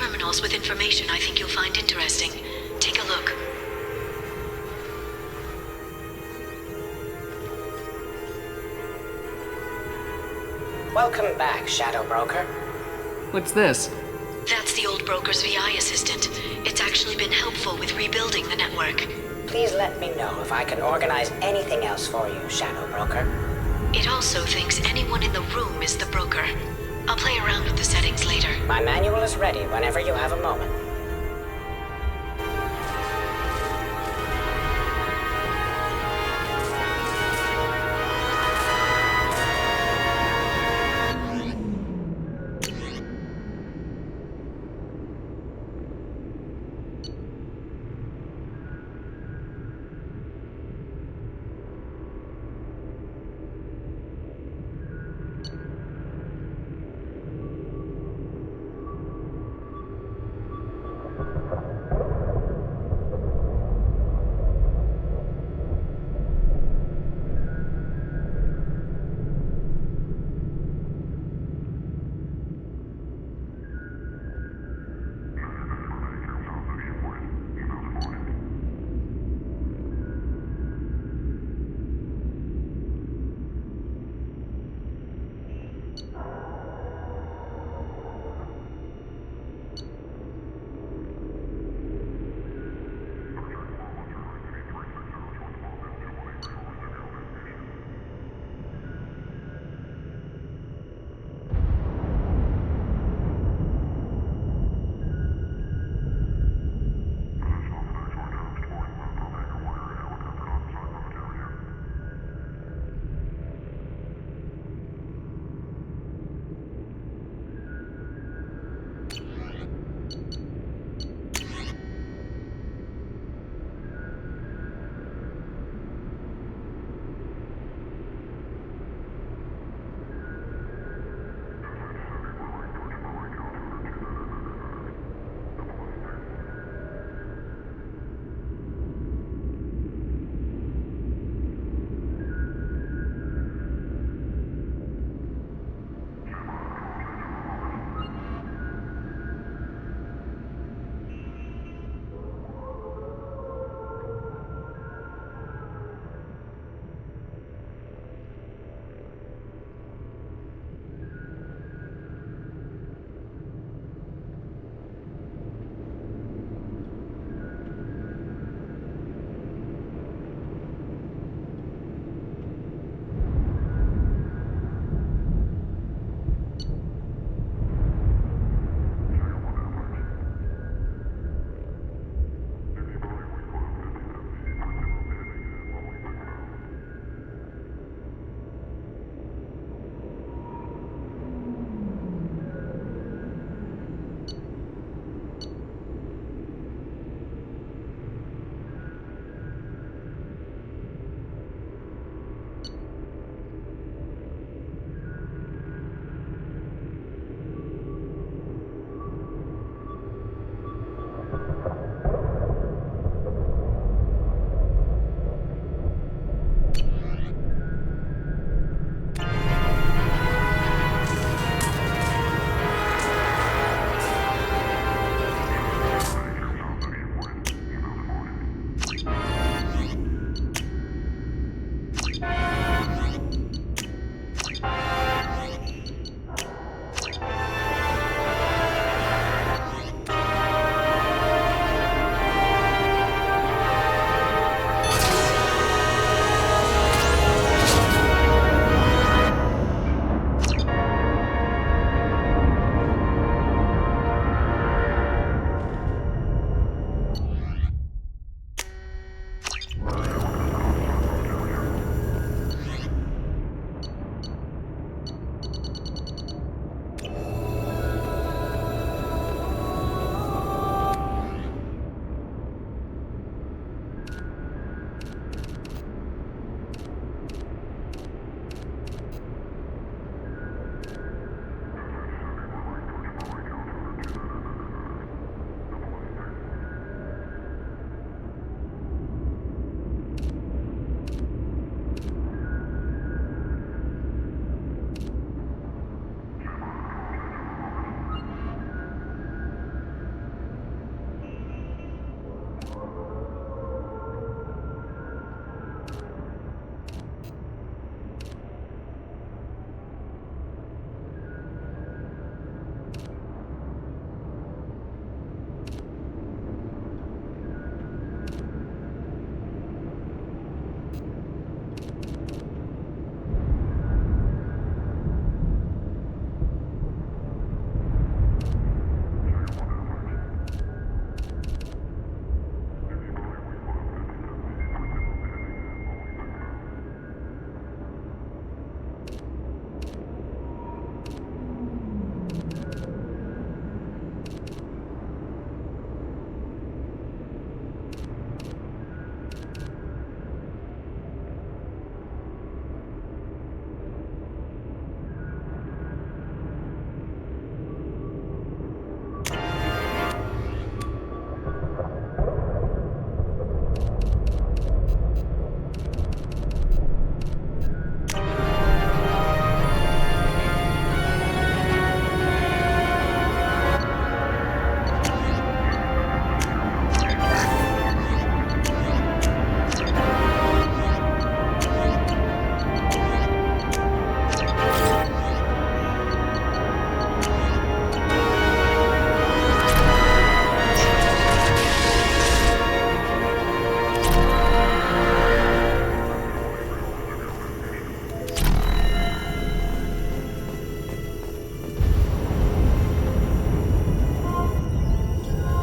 terminals with information I think you'll find interesting. Take a look. Welcome back, Shadow Broker. What's this? That's the old broker's VI assistant. It's actually been helpful with rebuilding the network. Please let me know if I can organize anything else for you, Shadow Broker. It also thinks anyone in the room is the broker. I'll play around with the settings later. My manual is ready whenever you have a moment.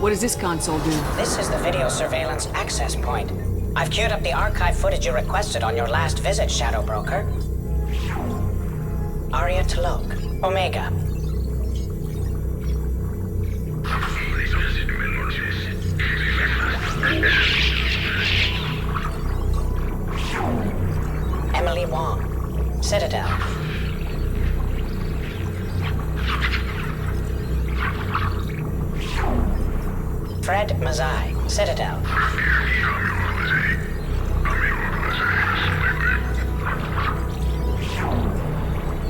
What does this console do? This is the video surveillance access point. I've queued up the archive footage you requested on your last visit, Shadow Broker. Aria Talok, Omega. Emily Wong, Citadel. Fred Mazai, Citadel.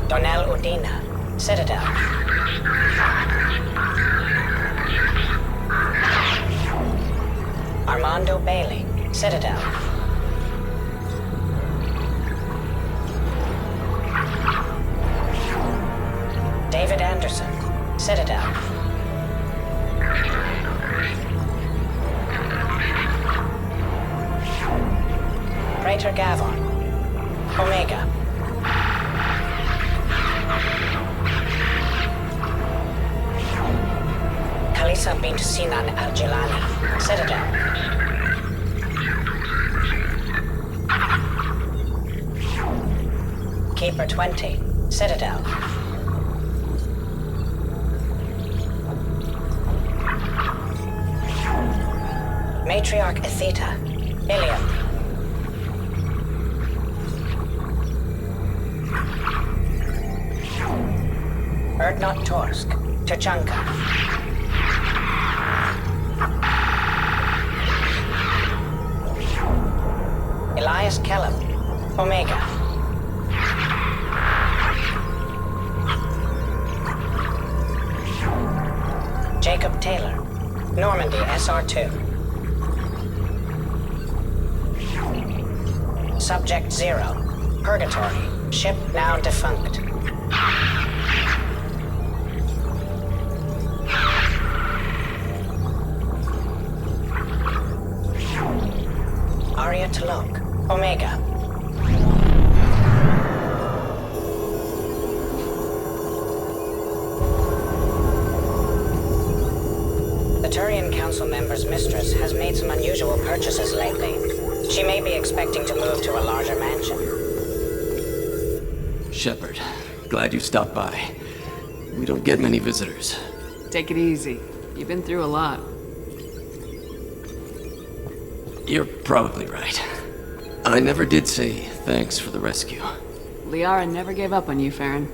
Donnell Udina, Citadel. Armando Bailey, Citadel. David Anderson, Citadel. Praetor Gavon, Omega. Khalisa bint Sinan Al-Jilani, Citadel. Keeper 20, Citadel. Matriarch Atheta, Ilium. Erdnot Torsk, Tachanka. Elias Kellum, Omega. Jacob Taylor, Normandy SR2. Subject 0, Purgatory, ship now defunct. Aria Talok, Omega. The Turian Council member's mistress has made some unusual purchases lately. She may be expecting to move to a larger mansion. Shepard, glad you stopped by. We don't get many visitors. Take it easy. You've been through a lot. You're probably right. I never did say thanks for the rescue. Liara never gave up on you, Farron.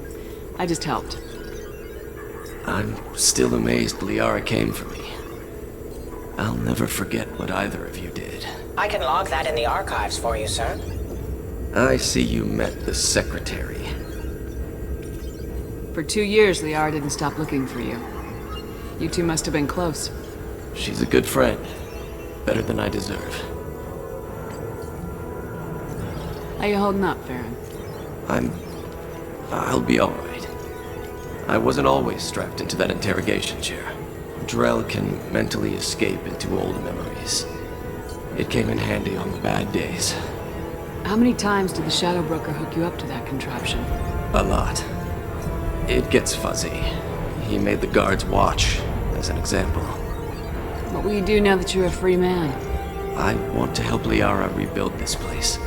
I just helped. I'm still amazed Liara came for me. I'll never forget what either of you did. I can log that in the archives for you, sir. I see you met the secretary. For 2 years, Liara didn't stop looking for you. You two must have been close. She's a good friend. Better than I deserve. How you holding up, Farron? I'll be alright. I wasn't always strapped into that interrogation chair. Drell can mentally escape into old memories. It came in handy on the bad days. How many times did the Shadow Broker hook you up to that contraption? A lot. It gets fuzzy. He made the guards watch, as an example. What will you do now that you're a free man? I want to help Liara rebuild this place.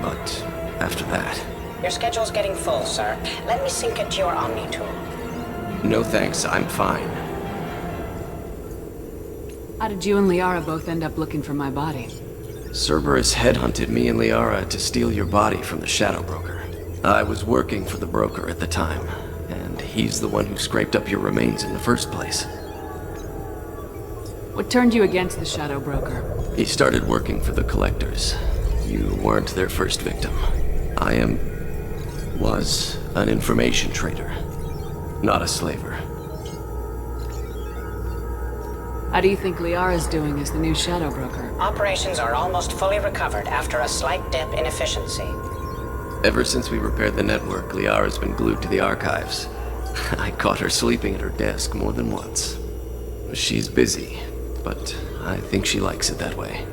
But after that... Your schedule's getting full, sir. Let me sync it to your Omni tool. No thanks, I'm fine. How did you and Liara both end up looking for my body? Cerberus headhunted me and Liara to steal your body from the Shadow Broker. I was working for the broker at the time, and he's the one who scraped up your remains in the first place. What turned you against the Shadow Broker? He started working for the Collectors. You weren't their first victim. was an information trader, not a slaver. How do you think Liara's doing as the new Shadow Broker? Operations are almost fully recovered after a slight dip in efficiency. Ever since we repaired the network, Liara's been glued to the archives. I caught her sleeping at her desk more than once. She's busy, but I think she likes it that way.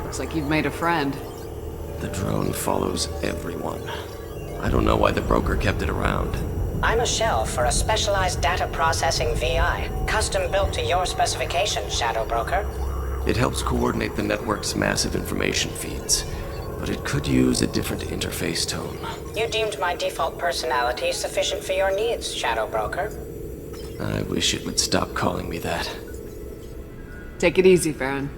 Looks like you've made a friend. The drone follows everyone. I don't know why the broker kept it around. I'm a shell for a specialized data processing VI, custom built to your specifications, Shadow Broker. It helps coordinate the network's massive information feeds, but it could use a different interface tone. You deemed my default personality sufficient for your needs, Shadow Broker. I wish it would stop calling me that. Take it easy, Farron.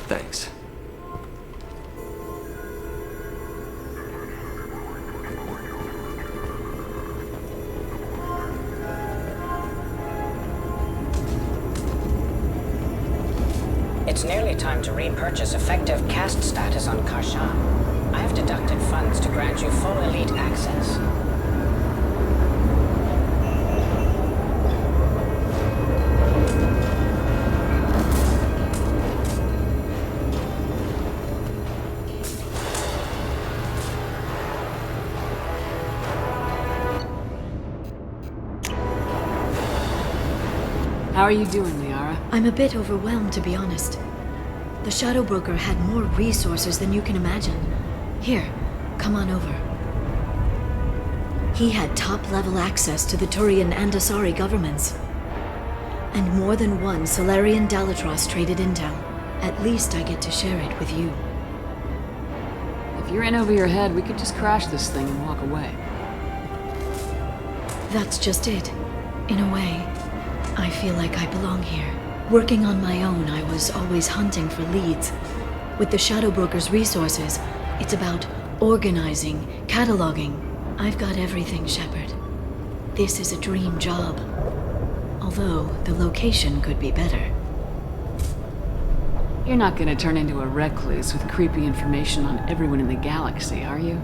Thanks. It's nearly time to repurchase effective caste status on Karshan. I have deducted funds to grant you full elite access. How are you doing, Liara? I'm a bit overwhelmed, to be honest. The Shadow Broker had more resources than you can imagine. Here, come on over. He had top-level access to the Turian and Asari governments. And more than one Solarian Dalatros traded intel. At least I get to share it with you. If you're in over your head, we could just crash this thing and walk away. That's just it. In a way, I feel like I belong here. Working on my own, I was always hunting for leads. With the Shadow Broker's resources, it's about organizing, cataloging. I've got everything, Shepard. This is a dream job. Although, the location could be better. You're not gonna turn into a recluse with creepy information on everyone in the galaxy, are you?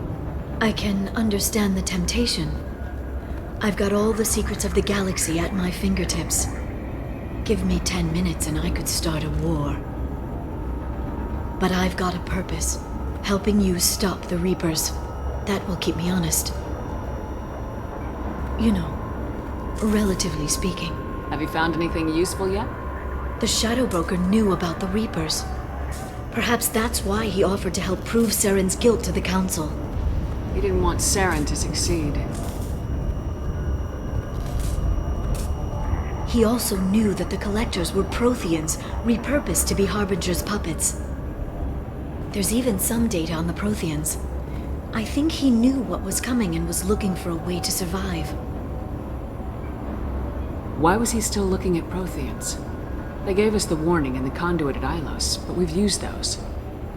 I can understand the temptation. I've got all the secrets of the galaxy at my fingertips. Give me 10 minutes and I could start a war. But I've got a purpose. Helping you stop the Reapers. That will keep me honest. You know, relatively speaking. Have you found anything useful yet? The Shadow Broker knew about the Reapers. Perhaps that's why he offered to help prove Saren's guilt to the Council. He didn't want Saren to succeed. He also knew that the Collectors were Protheans, repurposed to be Harbinger's puppets. There's even some data on the Protheans. I think he knew what was coming and was looking for a way to survive. Why was he still looking at Protheans? They gave us the warning in the conduit at Ilos, but we've used those.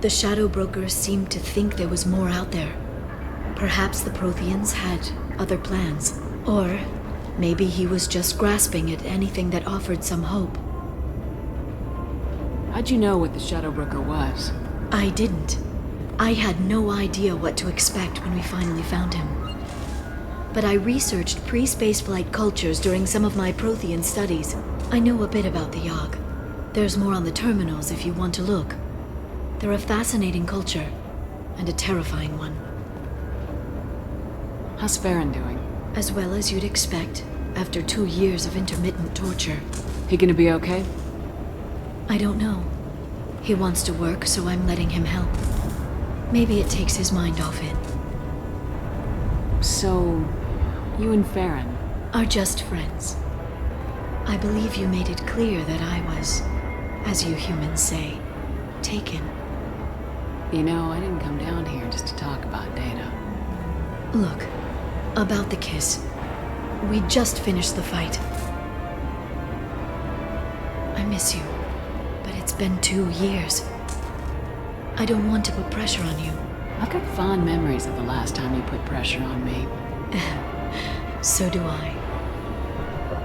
The Shadow Brokers seemed to think there was more out there. Perhaps the Protheans had other plans. Or maybe he was just grasping at anything that offered some hope. How'd you know what the Shadow Broker was? I didn't. I had no idea what to expect when we finally found him. But I researched pre-spaceflight cultures during some of my Prothean studies. I know a bit about the Yogg. There's more on the terminals if you want to look. They're a fascinating culture, and a terrifying one. How's Farron doing? As well as you'd expect, after 2 years of intermittent torture. He gonna be okay? I don't know. He wants to work, so I'm letting him help. Maybe it takes his mind off it. So, you and Farron are just friends. I believe you made it clear that I was, as you humans say, taken. You know, I didn't come down here just to talk about Data. Look, about the kiss. We just finished the fight. I miss you, but it's been 2 years. I don't want to put pressure on you. I've got fond memories of the last time you put pressure on me. So do I.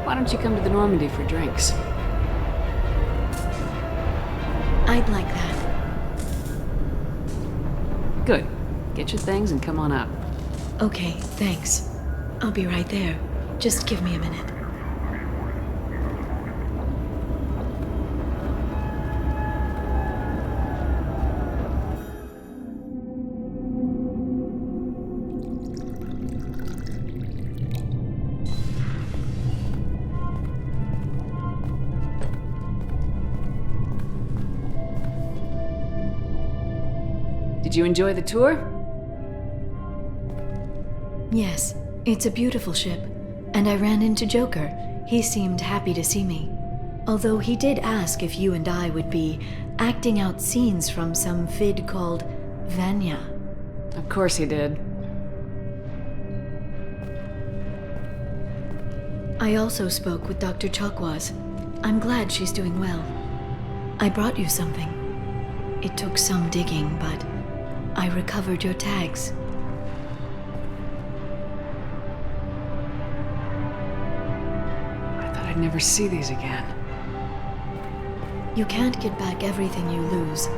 Why don't you come to the Normandy for drinks? I'd like that. Good. Get your things and come on up. Okay, thanks. I'll be right there. Just give me a minute. Did you enjoy the tour? Yes, it's a beautiful ship. And I ran into Joker. He seemed happy to see me. Although he did ask if you and I would be acting out scenes from some vid called Vanya. Of course he did. I also spoke with Dr. Chokwas. I'm glad she's doing well. I brought you something. It took some digging, but I recovered your tags. I thought I'd never see these again. You can't get back everything you lose,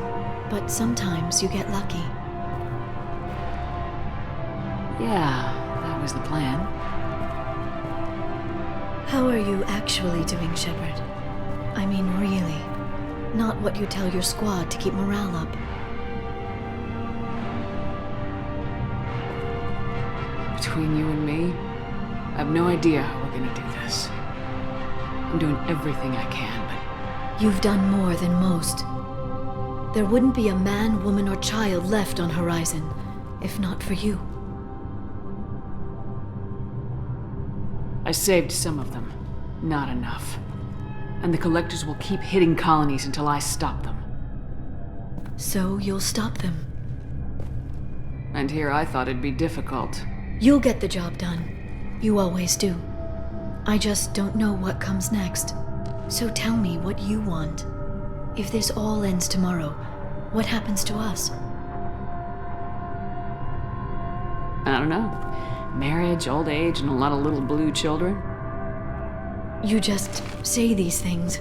but sometimes you get lucky. Yeah, that was the plan. How are you actually doing, Shepard? I mean, really. Not what you tell your squad to keep morale up. Between you and me, I have no idea how we're gonna do this. I'm doing everything I can, but You've done more than most. There wouldn't be a man, woman, or child left on Horizon, if not for you. I saved some of them. Not enough. And the Collectors will keep hitting colonies until I stop them. So you'll stop them. And here I thought it'd be difficult. You'll get the job done. You always do. I just don't know what comes next. So tell me what you want. If this all ends tomorrow, what happens to us? I don't know. Marriage, old age, and a lot of little blue children. You just say these things.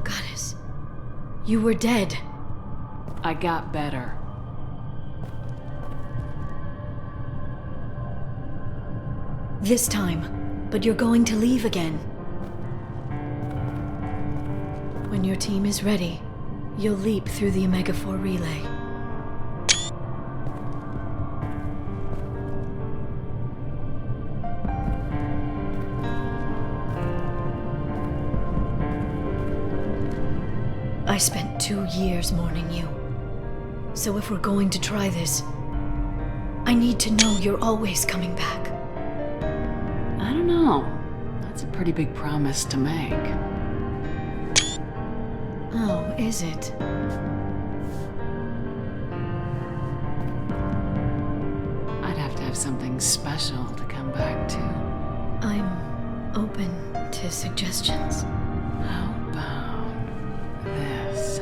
Goddess, you were dead. I got better. This time, but you're going to leave again. When your team is ready, you'll leap through the Omega-4 relay. I spent 2 years mourning you. So if we're going to try this, I need to know you're always coming back. I don't know. That's a pretty big promise to make. Oh, is it? I'd have to have something special to come back to. I'm open to suggestions. How about this?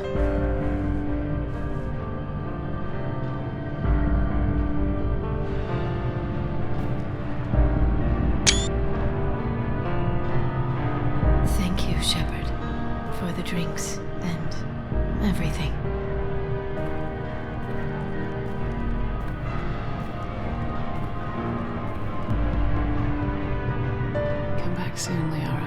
Thank you, Shepard, for the drinks and everything. Come back soon, Liara.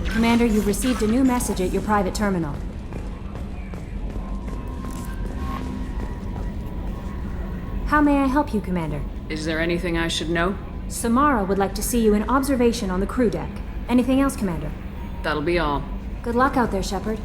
Commander, you've received a new message at your private terminal. How may I help you, Commander? Is there anything I should know? Samara would like to see you in observation on the crew deck. Anything else, Commander? That'll be all. Good luck out there, Shepard.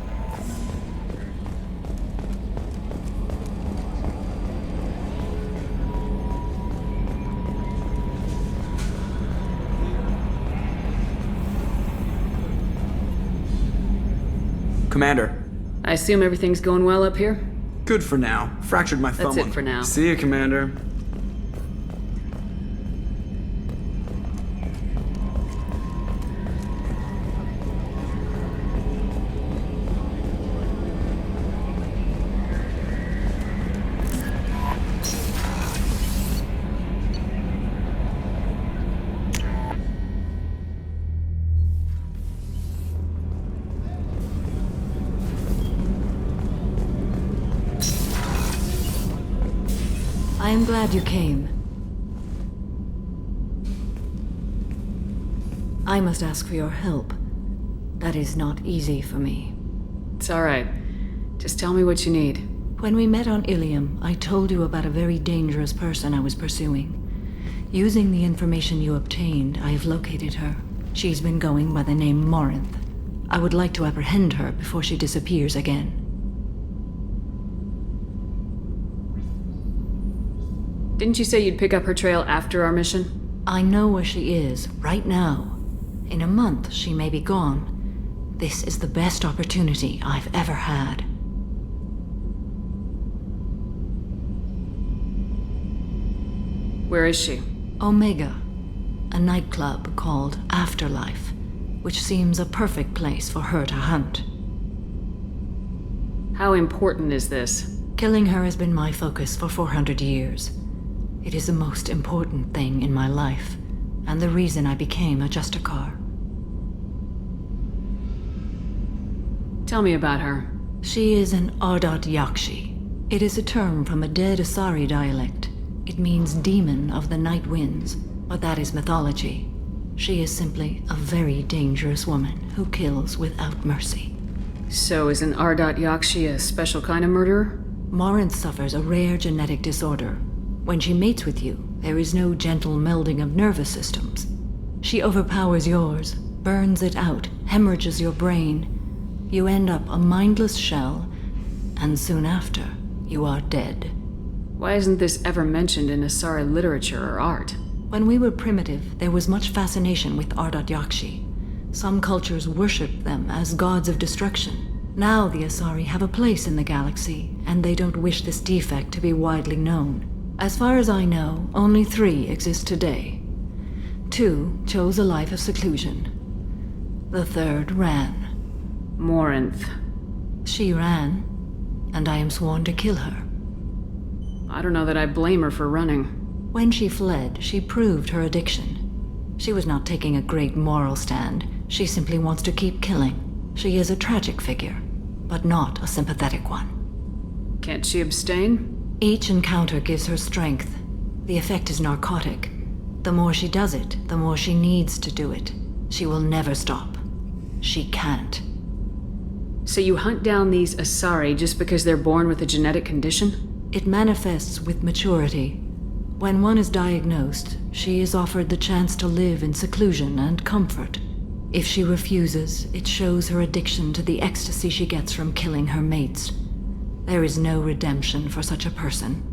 Commander. I assume everything's going well up here? Good for now. Fractured my thumb. That's it for now. See you, Commander. I am glad you came. I must ask for your help. That is not easy for me. It's alright. Just tell me what you need. When we met on Ilium, I told you about a very dangerous person I was pursuing. Using the information you obtained, I have located her. She's been going by the name Morinth. I would like to apprehend her before she disappears again. Didn't you say you'd pick up her trail after our mission? I know where she is, right now. In a month, she may be gone. This is the best opportunity I've ever had. Where is she? Omega, a nightclub called Afterlife, which seems a perfect place for her to hunt. How important is this? Killing her has been my focus for 400 years. It is the most important thing in my life, and the reason I became a Justicar. Tell me about her. She is an Ardat Yakshi. It is a term from a dead Asari dialect. It means demon of the night winds, but that is mythology. She is simply a very dangerous woman who kills without mercy. So is an Ardat Yakshi a special kind of murderer? Morinth suffers a rare genetic disorder. When she mates with you, there is no gentle melding of nervous systems. She overpowers yours, burns it out, hemorrhages your brain. You end up a mindless shell, and soon after, you are dead. Why isn't this ever mentioned in Asari literature or art? When we were primitive, there was much fascination with Ardat Yakshi. Some cultures worshipped them as gods of destruction. Now the Asari have a place in the galaxy, and they don't wish this defect to be widely known. As far as I know, only 3 exist today. 2 chose a life of seclusion. The 3rd ran. Morinth. She ran, and I am sworn to kill her. I don't know that I blame her for running. When she fled, she proved her addiction. She was not taking a great moral stand. She simply wants to keep killing. She is a tragic figure, but not a sympathetic one. Can't she abstain? Each encounter gives her strength. The effect is narcotic. The more she does it, the more she needs to do it. She will never stop. She can't. So you hunt down these Asari just because they're born with a genetic condition? It manifests with maturity. When one is diagnosed, she is offered the chance to live in seclusion and comfort. If she refuses, it shows her addiction to the ecstasy she gets from killing her mates. There is no redemption for such a person.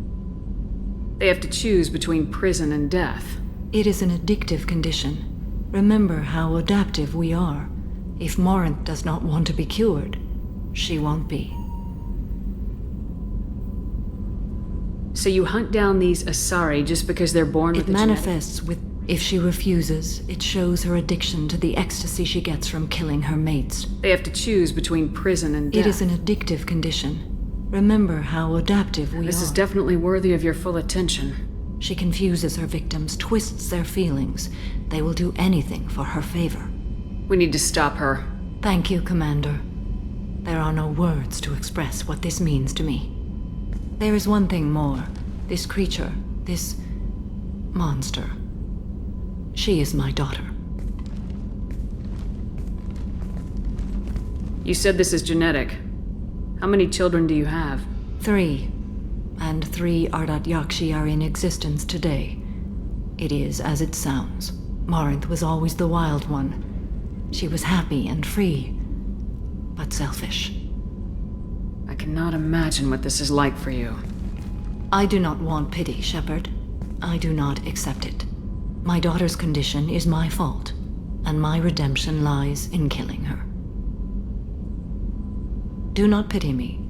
They have to choose between prison and death. It is an addictive condition. Remember how adaptive we are. If Morinth does not want to be cured, she won't be. So you hunt down these Asari just because they're born with it manifests with... If she refuses, it shows her addiction to the ecstasy she gets from killing her mates. They have to choose between prison and death. It is an addictive condition. Remember how adaptive we are. This is definitely worthy of your full attention. She confuses her victims, twists their feelings. They will do anything for her favor. We need to stop her. Thank you, Commander. There are no words to express what this means to me. There is one thing more. This creature, this monster. She is my daughter. You said this is genetic. How many children do you have? 3. And 3 Ardat Yakshi are in existence today. It is as it sounds. Morinth was always the wild one. She was happy and free, but selfish. I cannot imagine what this is like for you. I do not want pity, Shepard. I do not accept it. My daughter's condition is my fault, and my redemption lies in killing her. Do not pity me.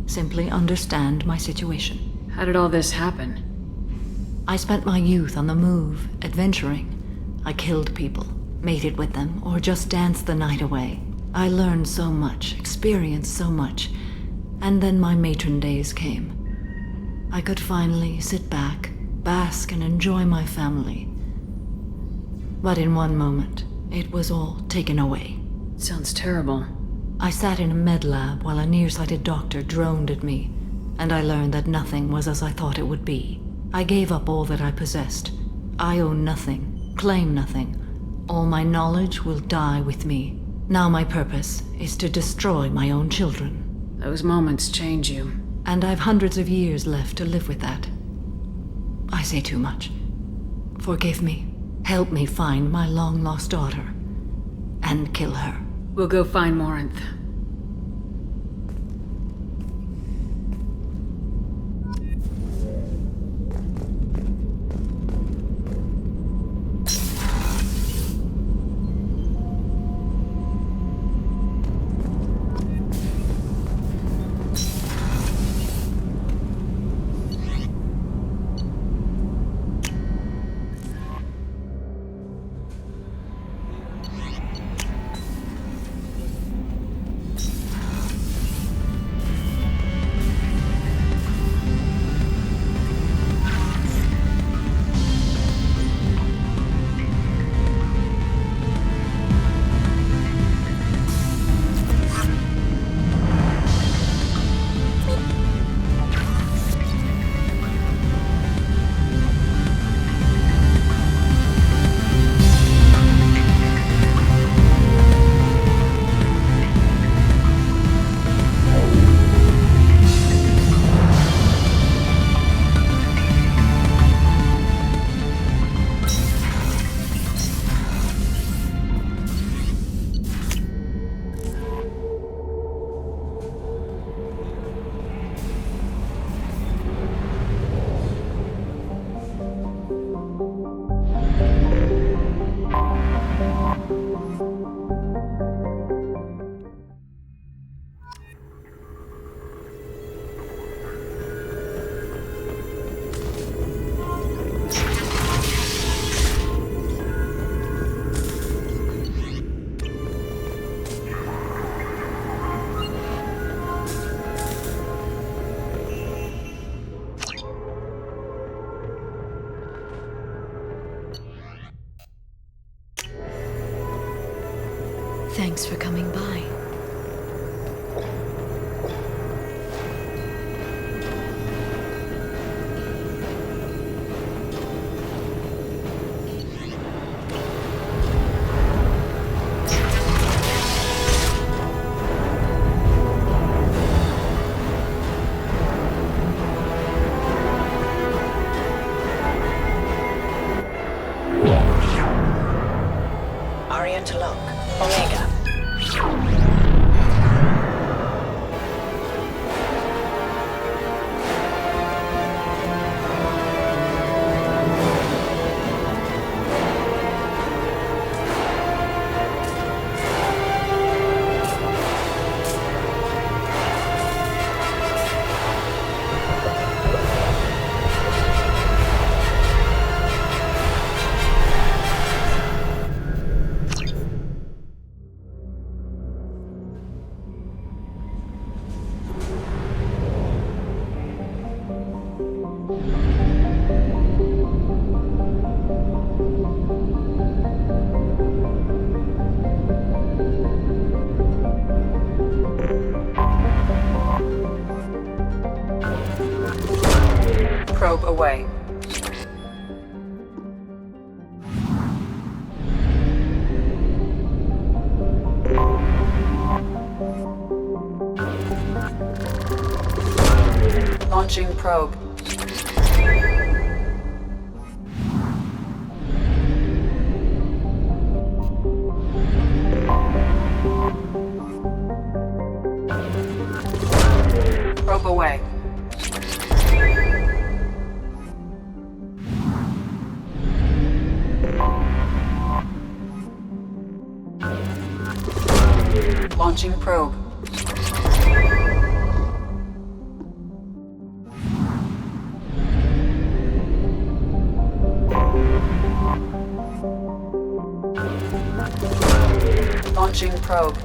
Simply understand my situation. How did all this happen? I spent my youth on the move, adventuring. I killed people, mated with them, or just danced the night away. I learned so much, experienced so much, and then my matron days came. I could finally sit back, bask, and enjoy my family. But in one moment, it was all taken away. Sounds terrible. I sat in a med lab while a nearsighted doctor droned at me, and I learned that nothing was as I thought it would be. I gave up all that I possessed. I own nothing, claim nothing. All my knowledge will die with me. Now my purpose is to destroy my own children. Those moments change you. And I've hundreds of years left to live with that. I say too much. Forgive me. Help me find my long-lost daughter. And kill her. We'll go find Morinth. Thanks for coming by. Probe away. Launching probe. Probe away. Launching probe. Launching probe.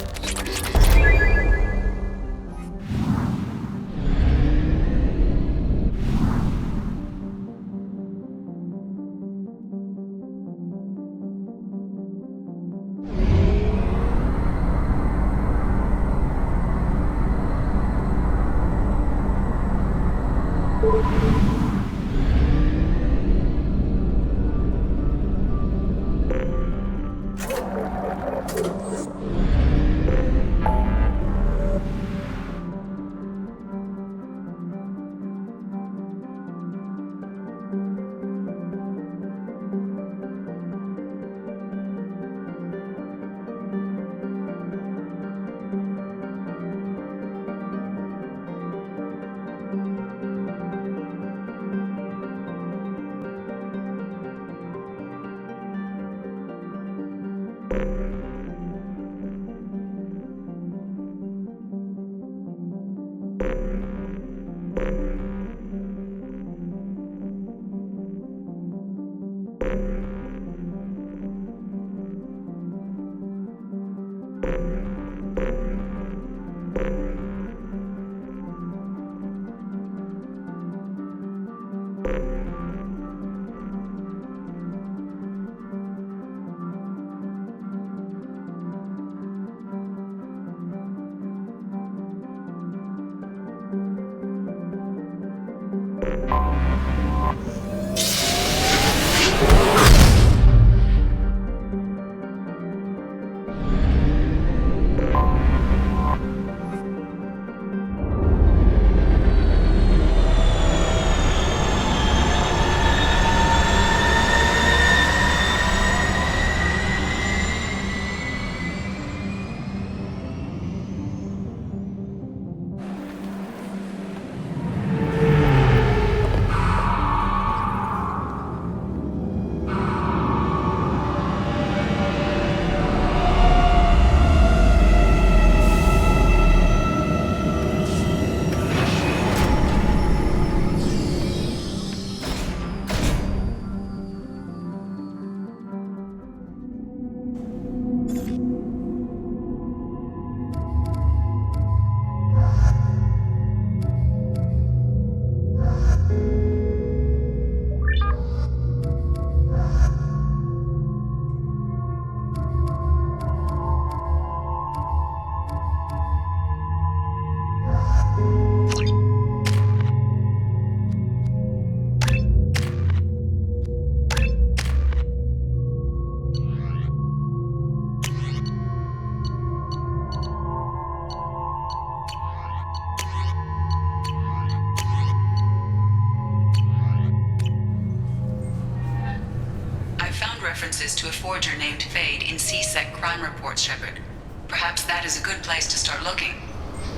references to a forger named Fade in C-Sec crime reports, Shepard. Perhaps that is a good place to start looking.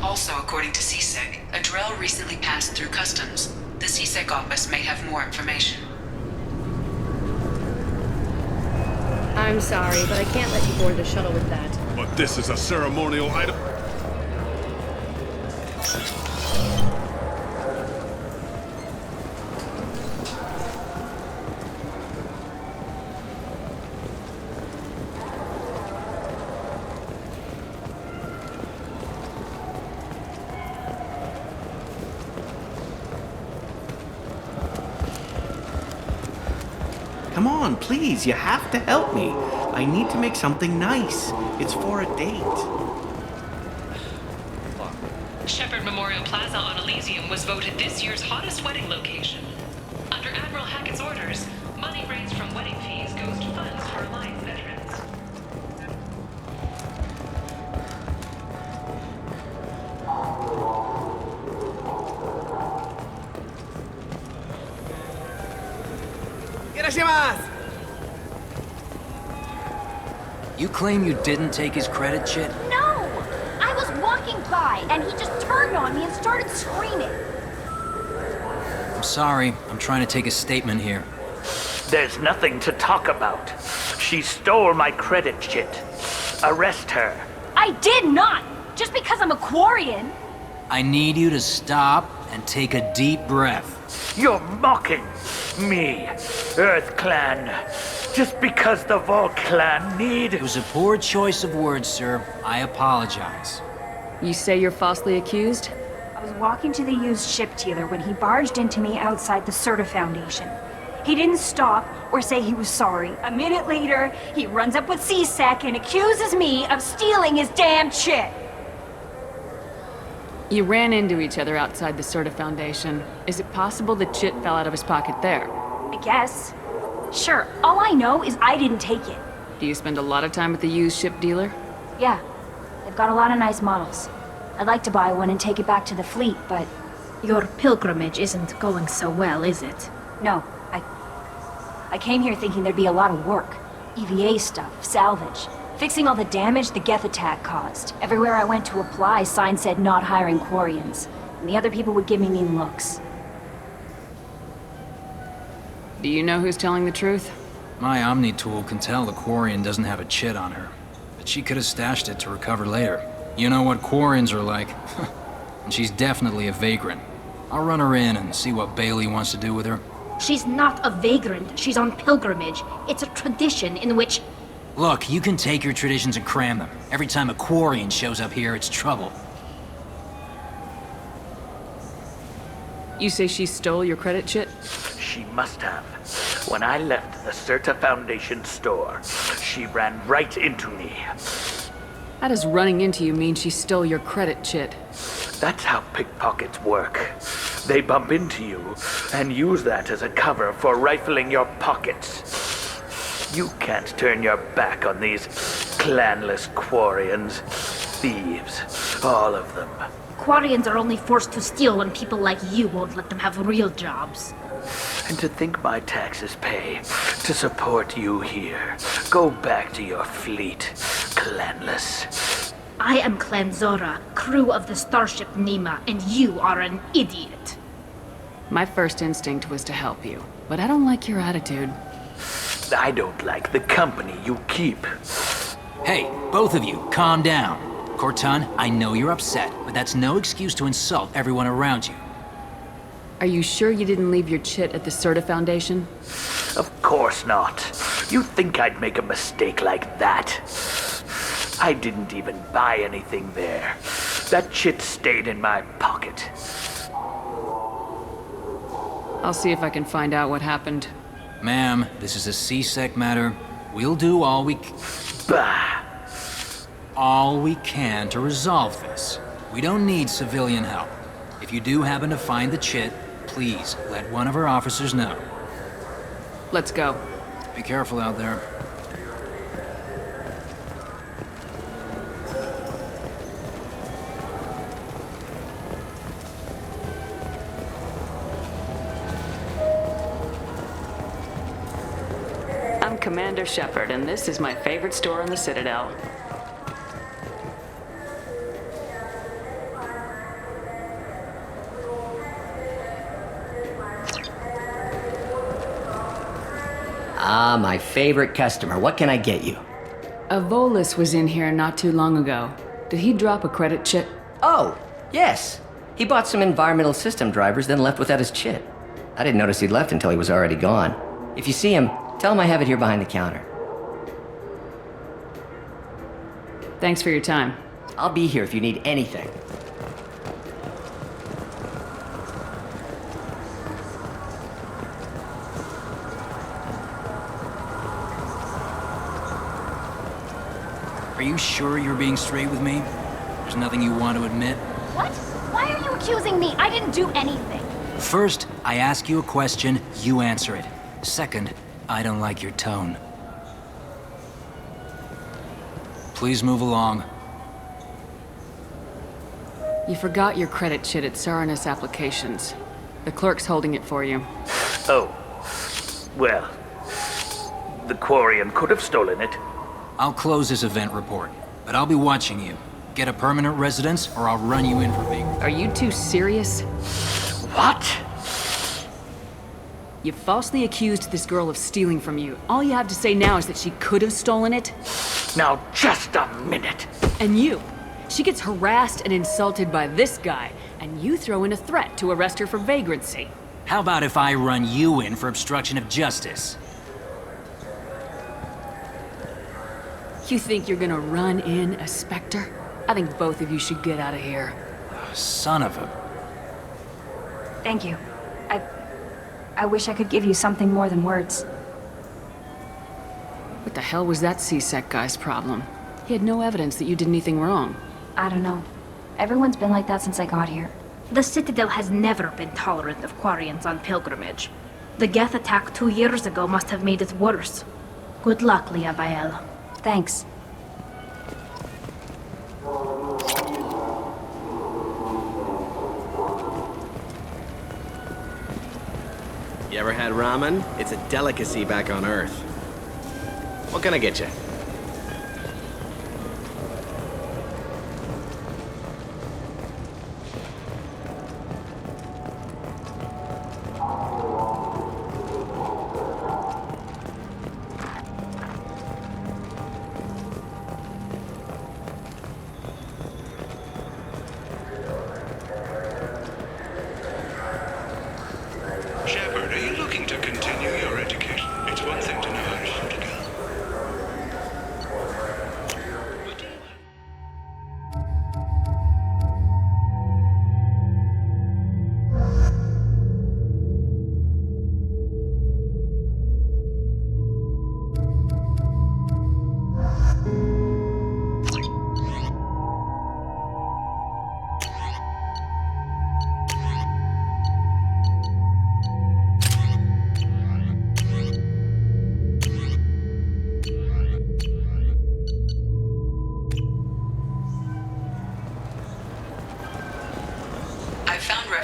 Also, according to C-Sec, a Drell recently passed through customs. The C-Sec office may have more information. I'm sorry, but I can't let you board the shuttle with that. But this is a ceremonial item. Come on, please, you have to help me. I need to make something nice. It's for a date. Shepard Memorial Plaza on Elysium was voted this year's hottest wedding location. Under Admiral Hackett's orders, money raised from wedding fees goes to funds for Alliance veterans. You claim you didn't take his credit, Chit? No! I was walking by, and he just turned on me and started screaming. I'm sorry. I'm trying to take a statement here. There's nothing to talk about. She stole my credit, Chit. Arrest her. I did not! Just because I'm a Quarian. I need you to stop and take a deep breath. You're mocking me, Earth Clan. Just because the Vault Clan need... It was a poor choice of words, sir. I apologize. You say you're falsely accused? I was walking to the used ship dealer when he barged into me outside the Serta Foundation. He didn't stop or say he was sorry. A minute later, he runs up with C-Sec and accuses me of stealing his damn shit. You ran into each other outside the Serta Foundation. Is it possible the chit fell out of his pocket there? I guess. Sure, all I know is I didn't take it. Do you spend a lot of time with the used ship dealer? Yeah, they've got a lot of nice models. I'd like to buy one and take it back to the fleet, but... Your pilgrimage isn't going so well, is it? No, I came here thinking there'd be a lot of work. EVA stuff, salvage, fixing all the damage the Geth attack caused. Everywhere I went to apply, signs said not hiring Quarians. And the other people would give me mean looks. Do you know who's telling the truth? My Omni tool can tell the Quarian doesn't have a chit on her. But she could have stashed it to recover later. You know what Quarians are like. And she's definitely a vagrant. I'll run her in and see what Bailey wants to do with her. She's not a vagrant. She's on pilgrimage. It's a tradition in which... Look, you can take your traditions and cram them. Every time a Quarian shows up here, it's trouble. You say she stole your credit, Chit? She must have. When I left the Serta Foundation store, she ran right into me. How does running into you mean she stole your credit, Chit? That's how pickpockets work. They bump into you and use that as a cover for rifling your pockets. You can't turn your back on these clanless Quarians. Thieves, all of them. Quarians are only forced to steal when people like you won't let them have real jobs. And to think my taxes pay to support you here. Go back to your fleet, clanless. I am Clan Zora, crew of the starship Nima, and you are an idiot. My first instinct was to help you, but I don't like your attitude. I don't like the company you keep. Hey, both of you, calm down. Cortan, I know you're upset, but that's no excuse to insult everyone around you. Are you sure you didn't leave your chit at the Serta Foundation? Of course not. You think I'd make a mistake like that? I didn't even buy anything there. That chit stayed in my pocket. I'll see if I can find out what happened. Ma'am, this is a C-Sec matter. We'll do all we can to resolve this. We don't need civilian help. If you do happen to find the chit, please let one of our officers know. Let's go. Be careful out there. Commander Shepard, and this is my favorite store in the Citadel. Ah, my favorite customer. What can I get you? A Volus was in here not too long ago. Did he drop a credit chit? Oh, yes. He bought some environmental system drivers, then left without his chit. I didn't notice he'd left until he was already gone. If you see him, tell him I have it here behind the counter. Thanks for your time. I'll be here if you need anything. Are you sure you're being straight with me? There's nothing you want to admit? What? Why are you accusing me? I didn't do anything. First, I ask you a question, you answer it. Second, I don't like your tone. Please move along. You forgot your credit chit at Saranus Applications. The clerk's holding it for you. Oh. Well, the Quarian could have stolen it. I'll close this event report, but I'll be watching you. Get a permanent residence, or I'll run you in for being... Are you too serious? What? You falsely accused this girl of stealing from you. All you have to say now is that she could have stolen it? Now, just a minute. And you. She gets harassed and insulted by this guy, and you throw in a threat to arrest her for vagrancy. How about if I run you in for obstruction of justice? You think you're gonna run in a Spectre? I think both of you should get out of here. Son of a... Thank you. I wish I could give you something more than words. What the hell was that C-Sec guy's problem? He had no evidence that you did anything wrong. I don't know. Everyone's been like that since I got here. The Citadel has never been tolerant of Quarians on pilgrimage. The Geth attack 2 years ago must have made it worse. Good luck, Leah Bael. Thanks. You ever had ramen? It's a delicacy back on Earth. What can I get you? Shepard, are you looking to continue your education? It's one thing to know how to shoot a gun.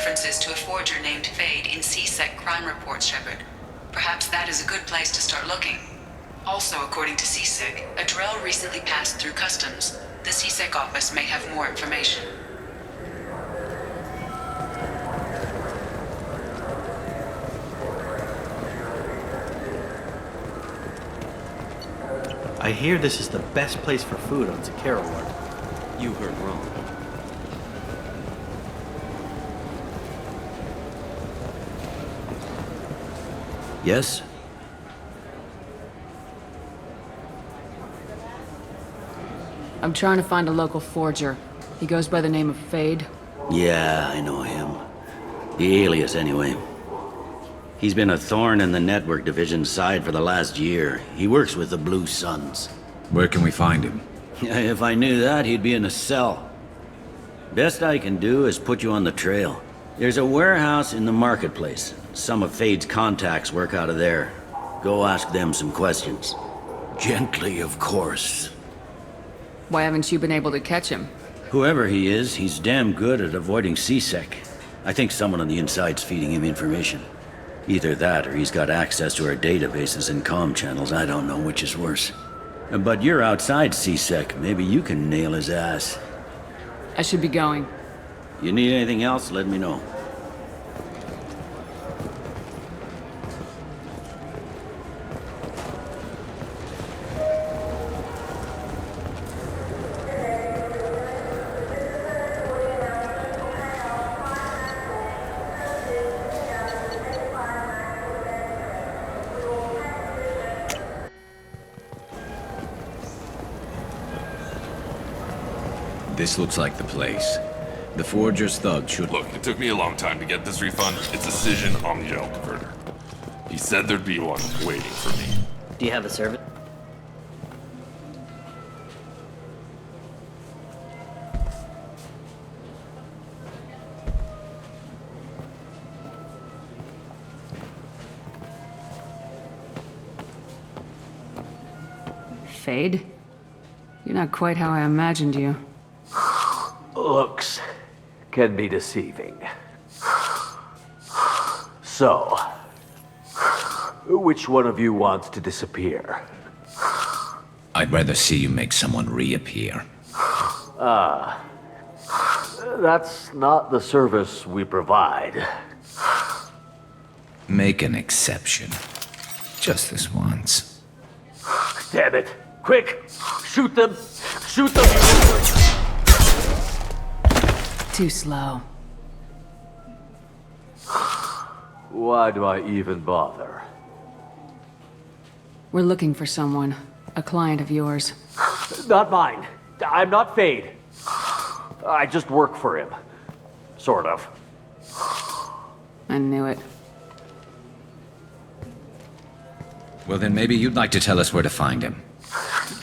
references to a forger named Fade in C-Sec crime reports, Shepard. Perhaps that is a good place to start looking. Also, according to C-Sec, a Drell recently passed through customs. The C-Sec office may have more information. I hear this is the best place for food on Zakara Ward. You heard wrong. Yes? I'm trying to find a local forger. He goes by the name of Fade. Yeah, I know him. The alias, anyway. He's been a thorn in the network division's side for the last year. He works with the Blue Suns. Where can we find him? If I knew that, he'd be in a cell. Best I can do is put you on the trail. There's a warehouse in the marketplace. Some of Fade's contacts work out of there. Go ask them some questions. Gently, of course. Why haven't you been able to catch him? Whoever he is, he's damn good at avoiding C-Sec. I think someone on the inside's feeding him information. Either that or he's got access to our databases and comm channels. I don't know which is worse. But you're outside CSEC. Maybe you can nail his ass. I should be going. You need anything else, let me know. This looks like the place. The Forger's thug should... Look, it took me a long time to get this refund. It's a Cision Omnigel converter. He said there'd be one waiting for me. Do you have a service? Fade? You're not quite how I imagined you. Looks can be deceiving. So, which one of you wants to disappear? I'd rather see you make someone reappear. That's not the service we provide. Make an exception. Just this once. Damn it! Quick! Shoot them! Shoot them! Too slow. Why do I even bother? We're looking for someone. A client of yours. Not mine. I'm not Fade. I just work for him. Sort of. I knew it. Well, then maybe you'd like to tell us where to find him.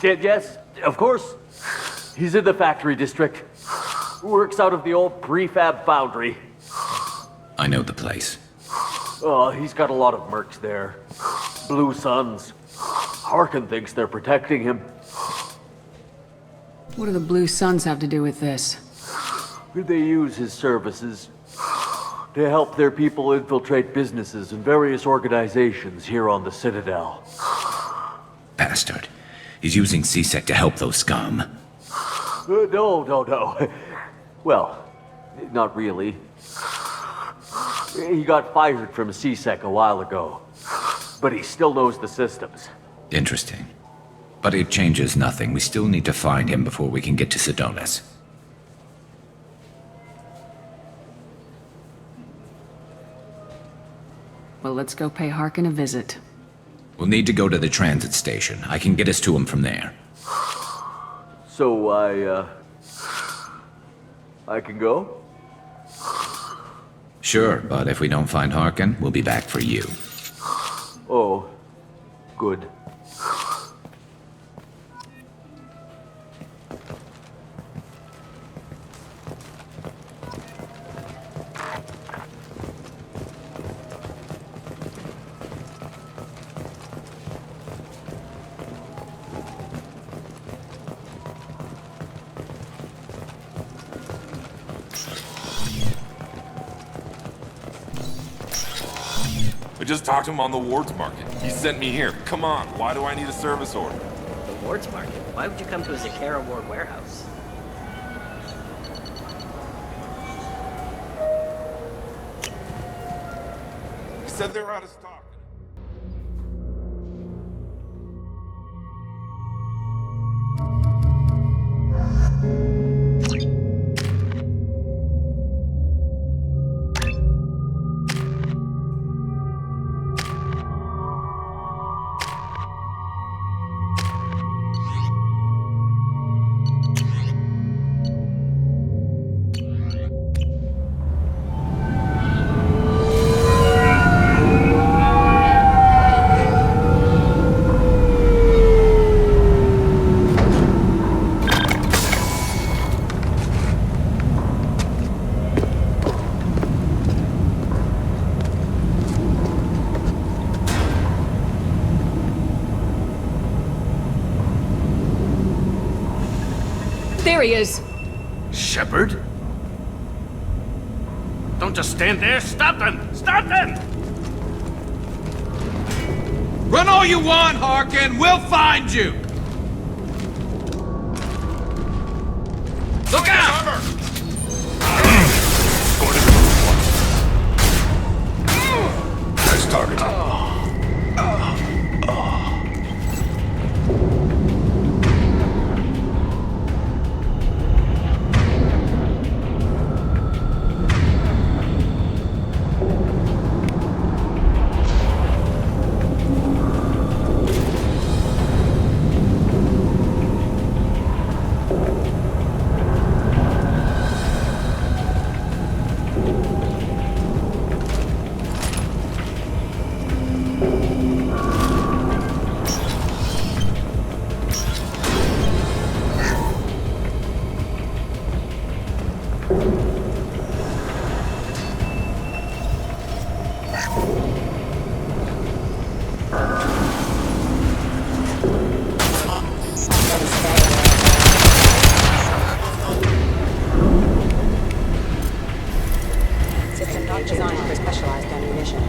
Yes, of course. He's in the factory district. Works out of the old prefab foundry. I know the place. Oh, he's got a lot of mercs there. Blue Suns. Harkin thinks they're protecting him. What do the Blue Suns have to do with this? They use his services to help their people infiltrate businesses and various organizations here on the Citadel. Bastard. He's using CSEC to help those scum. No. Well, not really. He got fired from CSEC a while ago, but he still knows the systems. Interesting. But it changes nothing. We still need to find him before we can get to Sedonis. Well, let's go pay Harkin a visit. We'll need to go to the transit station. I can get us to him from there. So I can go? Sure, but if we don't find Harkin, we'll be back for you. Oh, good. I just talked to him on the Wards Market. He sent me here. Come on, why do I need a service order? The Wards Market? Why would you come to a Zakara Ward warehouse? He said they're out of stock. There he is! Shepard? Don't just stand there! Stop them! Stop them! Run all you want, Harkin! We'll find you! Look out! Nice target. System not designed for specialized ammunition.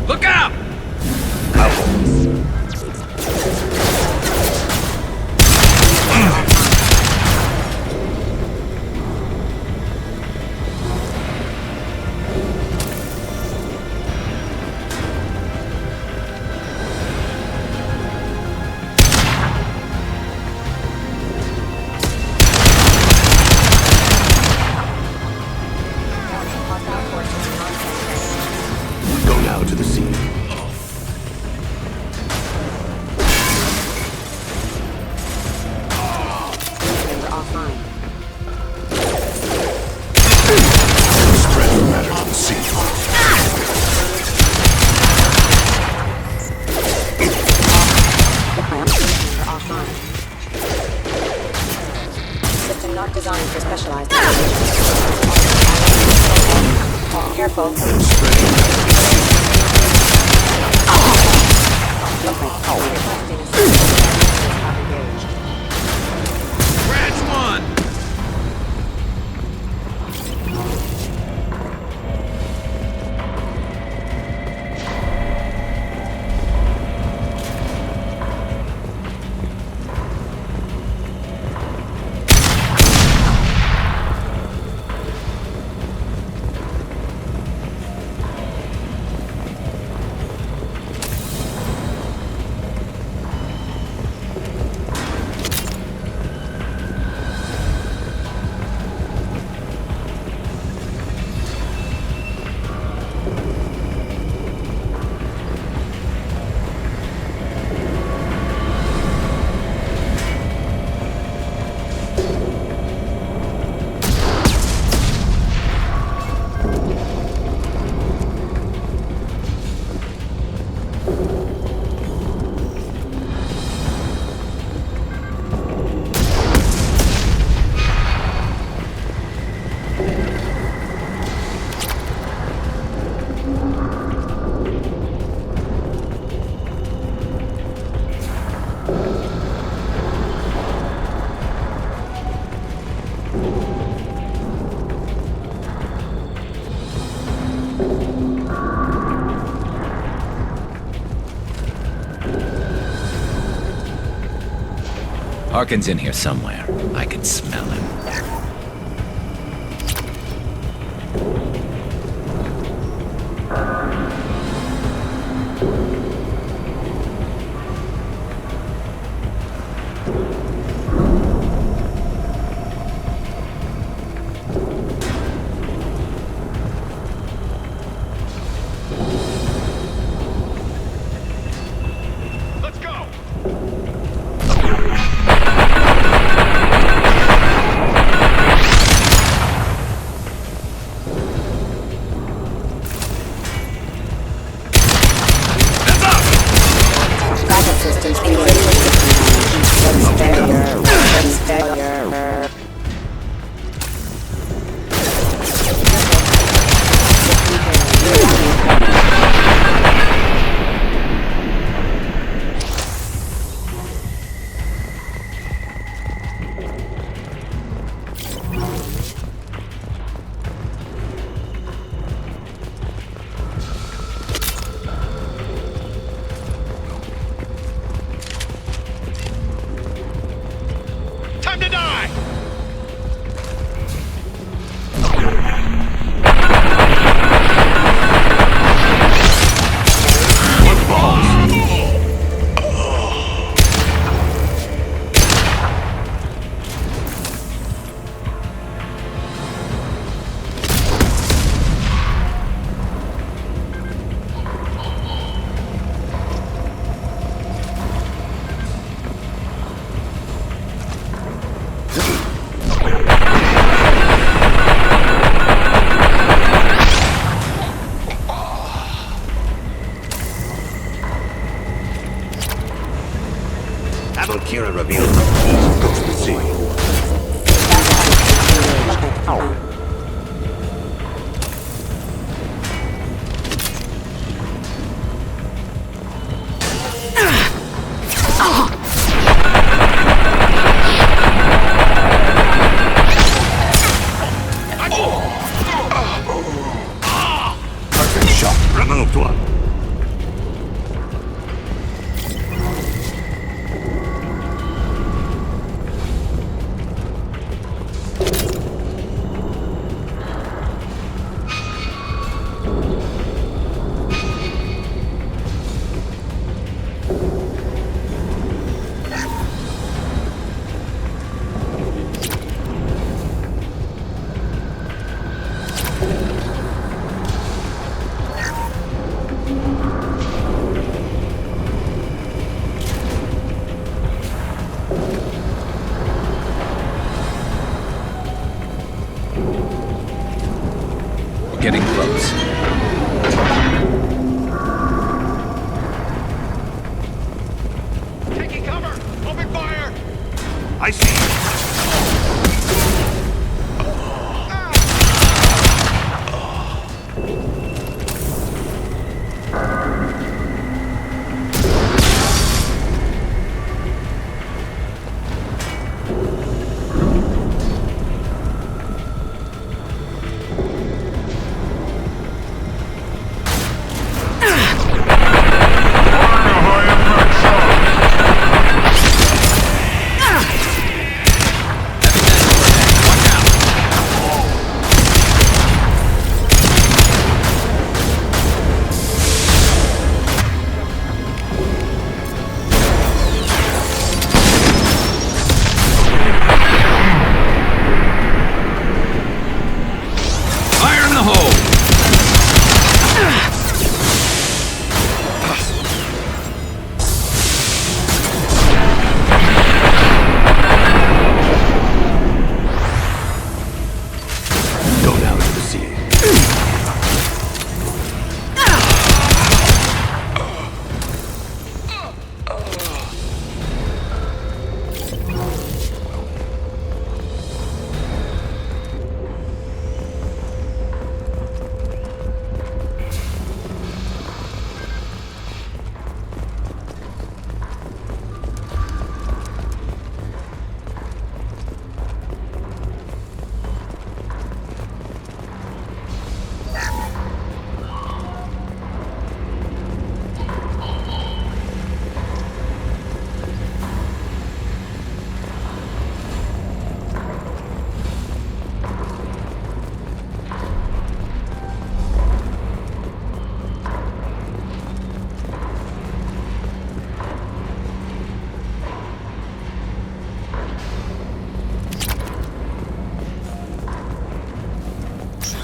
Look out! Go now to the scene. Systems offline. Spread the matter to the scene. Offline. System not designed for specialized ammunition. Careful. Branch one! Harkin's in here somewhere. I can smell him. die! What balls? Kira revealed the goes to sea. Perfect shot. Removed one. Getting close. Taking cover! Open fire! I see.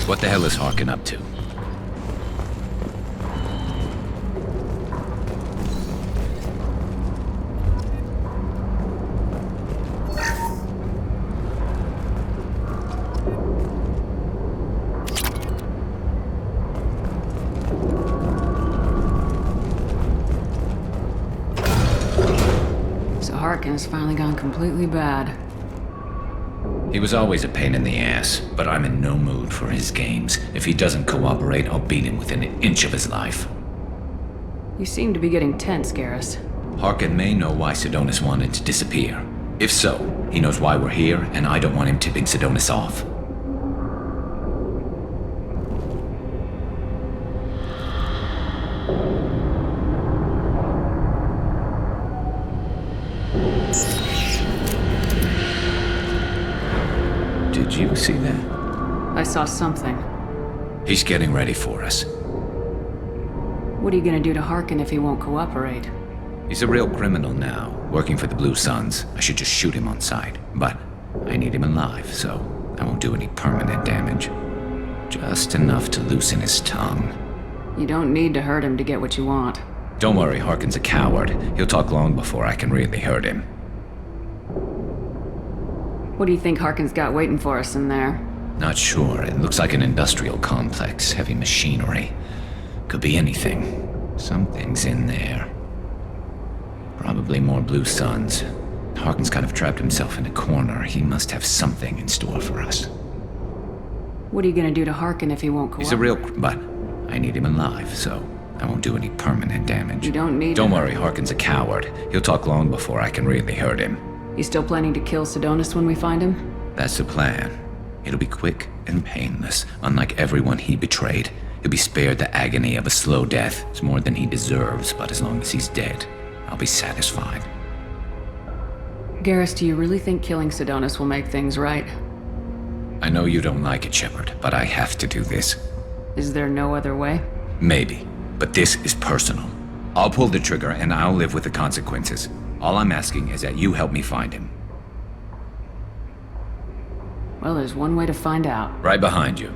What the hell is Harkin up to? So Harkin's finally gone completely bad. He was always a pain in the ass, but I'm in no mood for his games. If he doesn't cooperate, I'll beat him within an inch of his life. You seem to be getting tense, Garrus. Harkin may know why Sidonis wanted to disappear. If so, he knows why we're here, and I don't want him tipping Sidonis off. Did you see that? I saw something. He's getting ready for us. What are you gonna do to Harkin if he won't cooperate? He's a real criminal now, working for the Blue Suns. I should just shoot him on sight. But I need him alive, so I won't do any permanent damage. Just enough to loosen his tongue. You don't need to hurt him to get what you want. Don't worry, Harkin's a coward. He'll talk long before I can really hurt him. What do you think Harkin's got waiting for us in there? Not sure. It looks like an industrial complex, heavy machinery. Could be anything. Something's in there. Probably more Blue Suns. Harkin's kind of trapped himself in a corner. He must have something in store for us. What are you gonna do to Harkin if he won't cooperate? He's a real... but I need him alive, so I won't do any permanent damage. You don't need Don't worry, Harkin's a coward. He'll talk long before I can really hurt him. You still planning to kill Sidonis when we find him? That's the plan. It'll be quick and painless, unlike everyone he betrayed. He'll be spared the agony of a slow death. It's more than he deserves, but as long as he's dead, I'll be satisfied. Garrus, do you really think killing Sidonis will make things right? I know you don't like it, Shepard, but I have to do this. Is there no other way? Maybe, but this is personal. I'll pull the trigger and I'll live with the consequences. All I'm asking is that you help me find him. Well, there's one way to find out. Right behind you.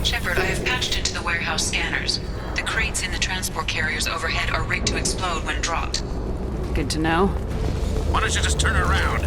Shepard, I have patched into the warehouse scanners. The crates in the transport carriers overhead are rigged to explode when dropped. Good to know. Why don't you just turn around?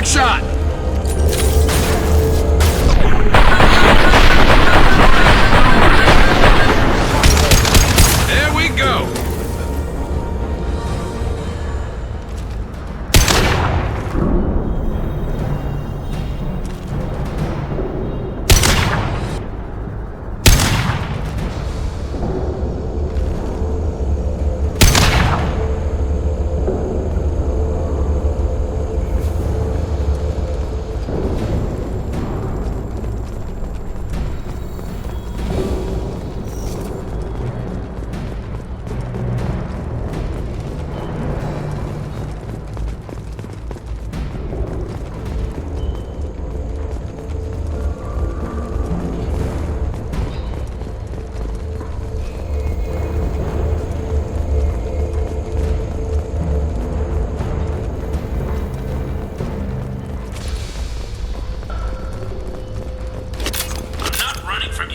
Shot! There we go!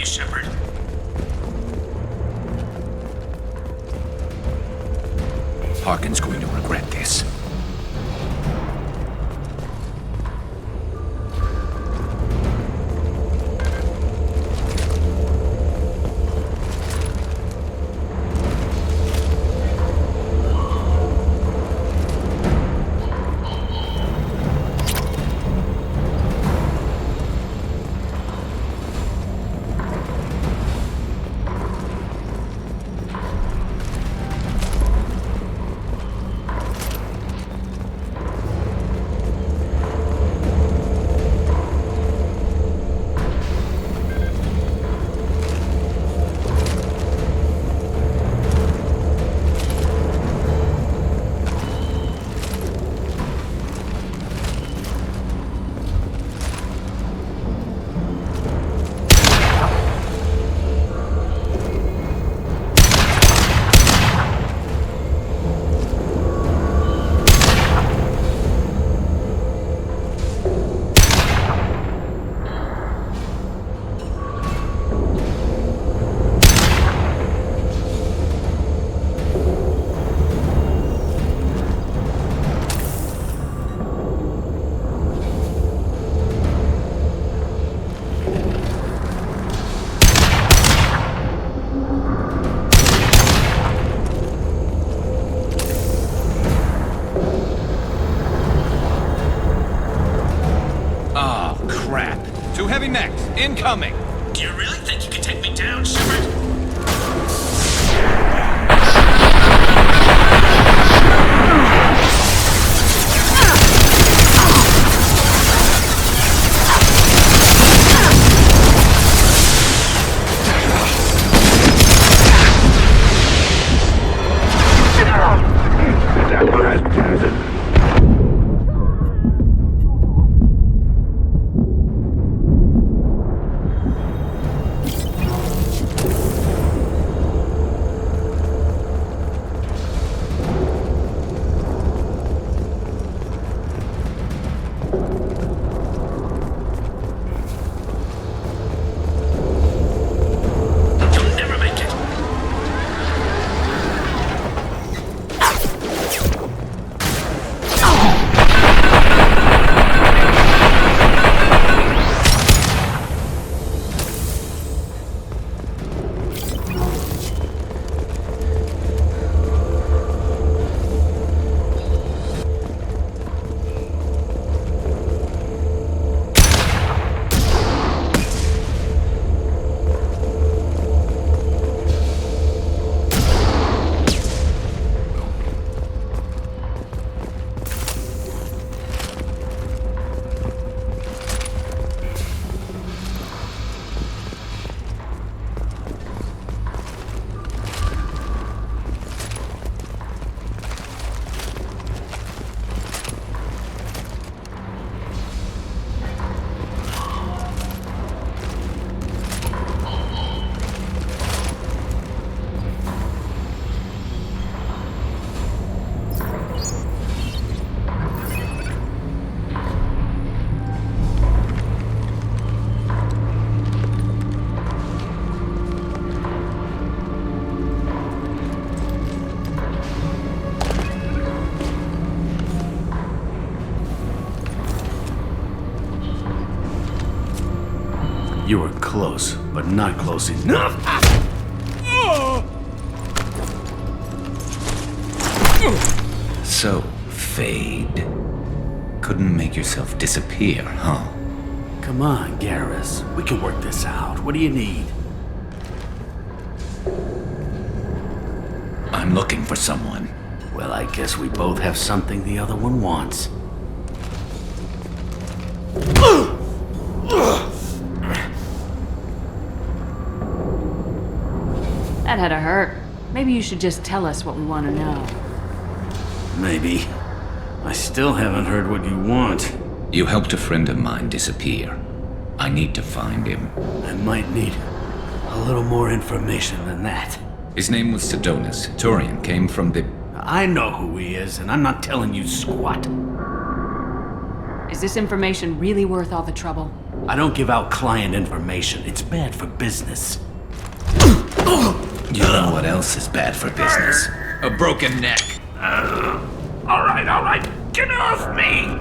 Shepard. Harkin's going to regret this. Incoming! Do you really think you can take me down, Shepard? You were close, but not close enough. So, Fade. Couldn't make yourself disappear, huh? Come on, Garrus. We can work this out. What do you need? I'm looking for someone. Well, I guess we both have something the other one wants. That had to hurt. Maybe you should just tell us what we want to know. Maybe. I still haven't heard what you want. You helped a friend of mine disappear. I need to find him. I might need a little more information than that. His name was Sidonus. Turian came from the... I know who he is, and I'm not telling you squat. Is this information really worth all the trouble? I don't give out client information. It's bad for business. You know what else is bad for business? A broken neck. All right. Get off me!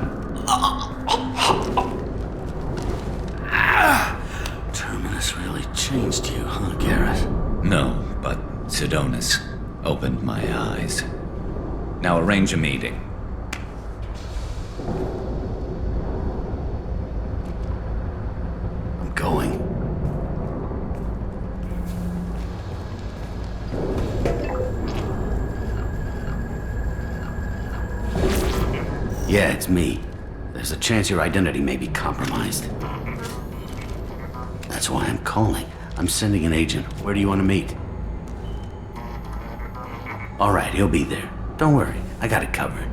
Terminus really changed you, huh, Garrus? No, but Sidonus opened my eyes. Now arrange a meeting. I'm going. Yeah, it's me. There's a chance your identity may be compromised. That's why I'm calling. I'm sending an agent. Where do you want to meet? All right, he'll be there. Don't worry, I got it covered.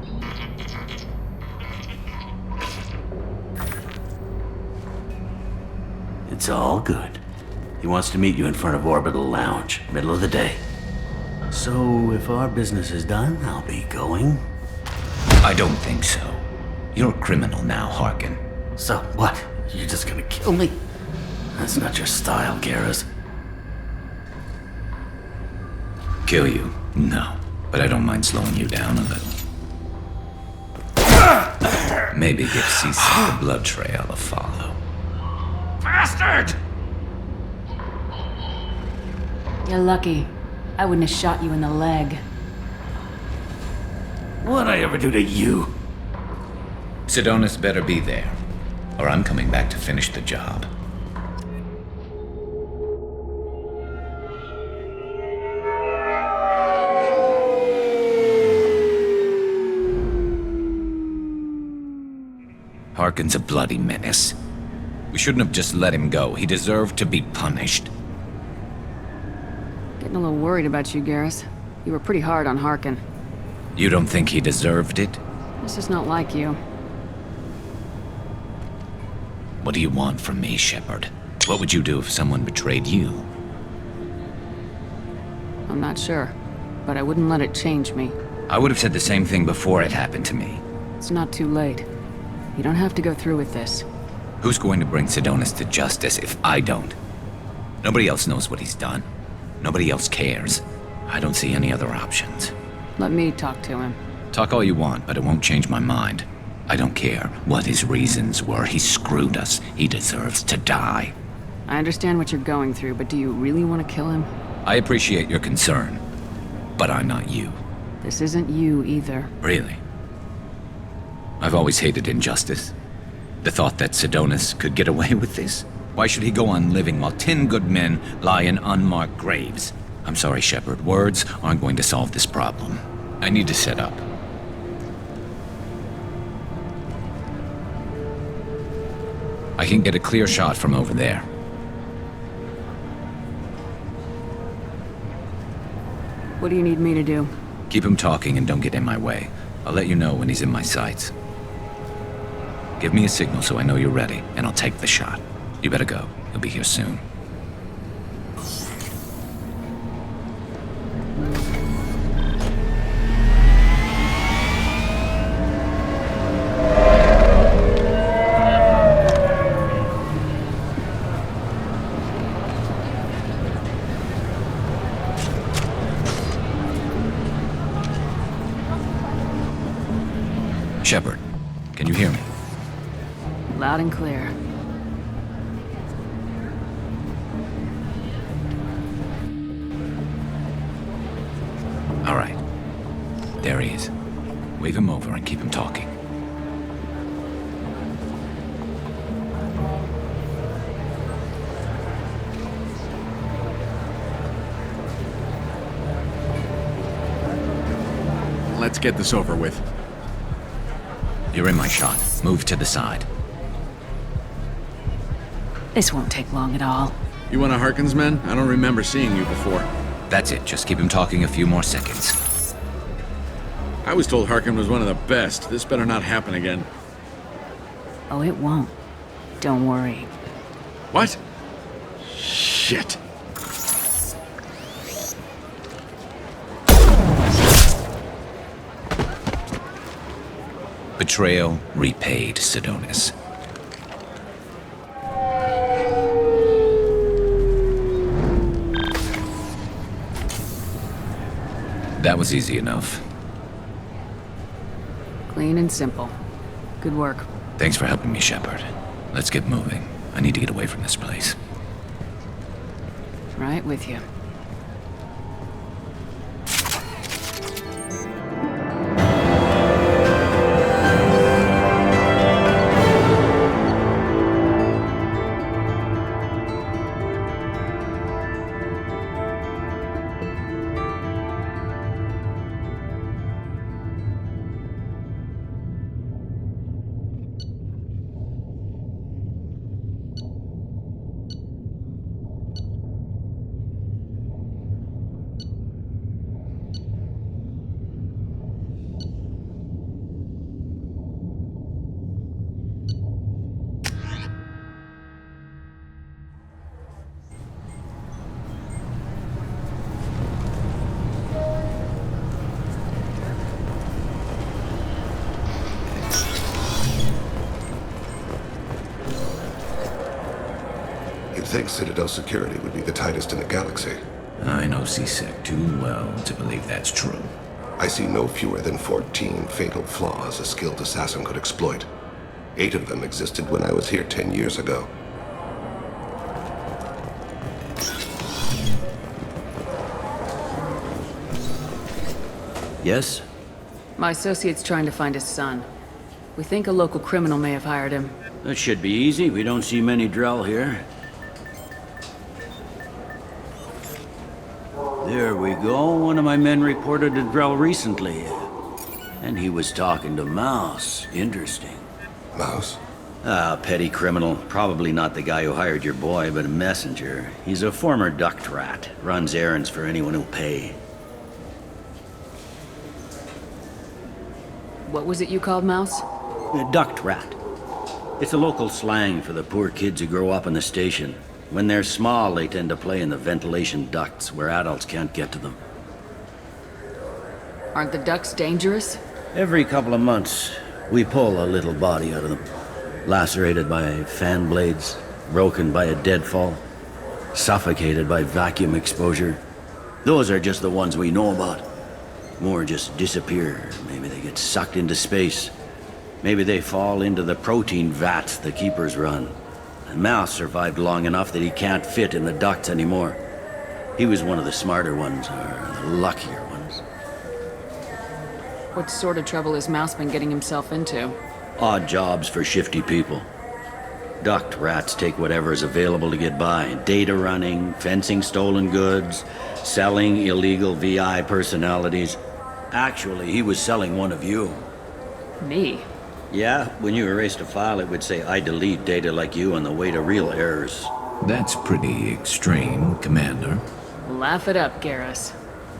It's all good. He wants to meet you in front of Orbital Lounge, middle of the day. So, if our business is done, I'll be going. I don't think so. You're a criminal now, Harkin. So, what? You're just gonna kill me? That's not your style, Garrus. Kill you? No. But I don't mind slowing you down a little. Maybe give CC the blood trail a follow. Bastard! You're lucky. I wouldn't have shot you in the leg. What'd I ever do to you? Sidonus better be there, or I'm coming back to finish the job. Harkin's a bloody menace. We shouldn't have just let him go. He deserved to be punished. Getting a little worried about you, Garrus. You were pretty hard on Harkin. You don't think he deserved it? This is not like you. What do you want from me, Shepard? What would you do if someone betrayed you? I'm not sure, but I wouldn't let it change me. I would have said the same thing before it happened to me. It's not too late. You don't have to go through with this. Who's going to bring Sidonis to justice if I don't? Nobody else knows what he's done. Nobody else cares. I don't see any other options. Let me talk to him. Talk all you want, but it won't change my mind. I don't care what his reasons were. He screwed us. He deserves to die. I understand what you're going through, but do you really want to kill him? I appreciate your concern, but I'm not you. This isn't you either. Really? I've always hated injustice. The thought that Sidonis could get away with this? Why should he go on living while 10 good men lie in unmarked graves? I'm sorry, Shepard. Words aren't going to solve this problem. I need to set up. I can get a clear shot from over there. What do you need me to do? Keep him talking and don't get in my way. I'll let you know when he's in my sights. Give me a signal so I know you're ready, and I'll take the shot. You better go. He'll be here soon. Shepard, can you hear me? Loud and clear. All right. There he is. Wave him over and keep him talking. Let's get this over with. You're in my shot. Move to the side. This won't take long at all. You one of Harkin's men? I don't remember seeing you before. That's it. Just keep him talking a few more seconds. I was told Harkin was one of the best. This better not happen again. Oh, it won't. Don't worry. What? Shit. Betrayal repaid, Sidonis. That was easy enough. Clean and simple. Good work. Thanks for helping me, Shepard. Let's get moving. I need to get away from this place. Right with you. You'd think Citadel security would be the tightest in the galaxy. I know C-Sec too well to believe that's true. I see no fewer than 14 fatal flaws a skilled assassin could exploit. 8 of them existed when I was here 10 years ago. Yes? My associate's trying to find his son. We think a local criminal may have hired him. That should be easy. We don't see many Drell here. There we go. One of my men reported to Drell recently. And he was talking to Mouse. Interesting. Mouse? Ah, petty criminal. Probably not the guy who hired your boy, but a messenger. He's a former duct rat. Runs errands for anyone who'll pay. What was it you called Mouse? A duct rat. It's a local slang for the poor kids who grow up in the station. When they're small, they tend to play in the ventilation ducts where adults can't get to them. Aren't the ducks dangerous? Every couple of months, we pull a little body out of them. Lacerated by fan blades, broken by a deadfall, suffocated by vacuum exposure. Those are just the ones we know about. More just disappear. Maybe they get sucked into space. Maybe they fall into the protein vats the keepers run. And Mouse survived long enough that he can't fit in the ducts anymore. He was one of the smarter ones, or the luckier ones. What sort of trouble has Mouse been getting himself into? Odd jobs for shifty people. Duct rats take whatever is available to get by. Data running, fencing stolen goods, selling illegal VI personalities. Actually, he was selling one of you. Me? Yeah, when you erased a file, it would say, I delete data like you on the way to real errors. That's pretty extreme, Commander. Laugh it up, Garrus.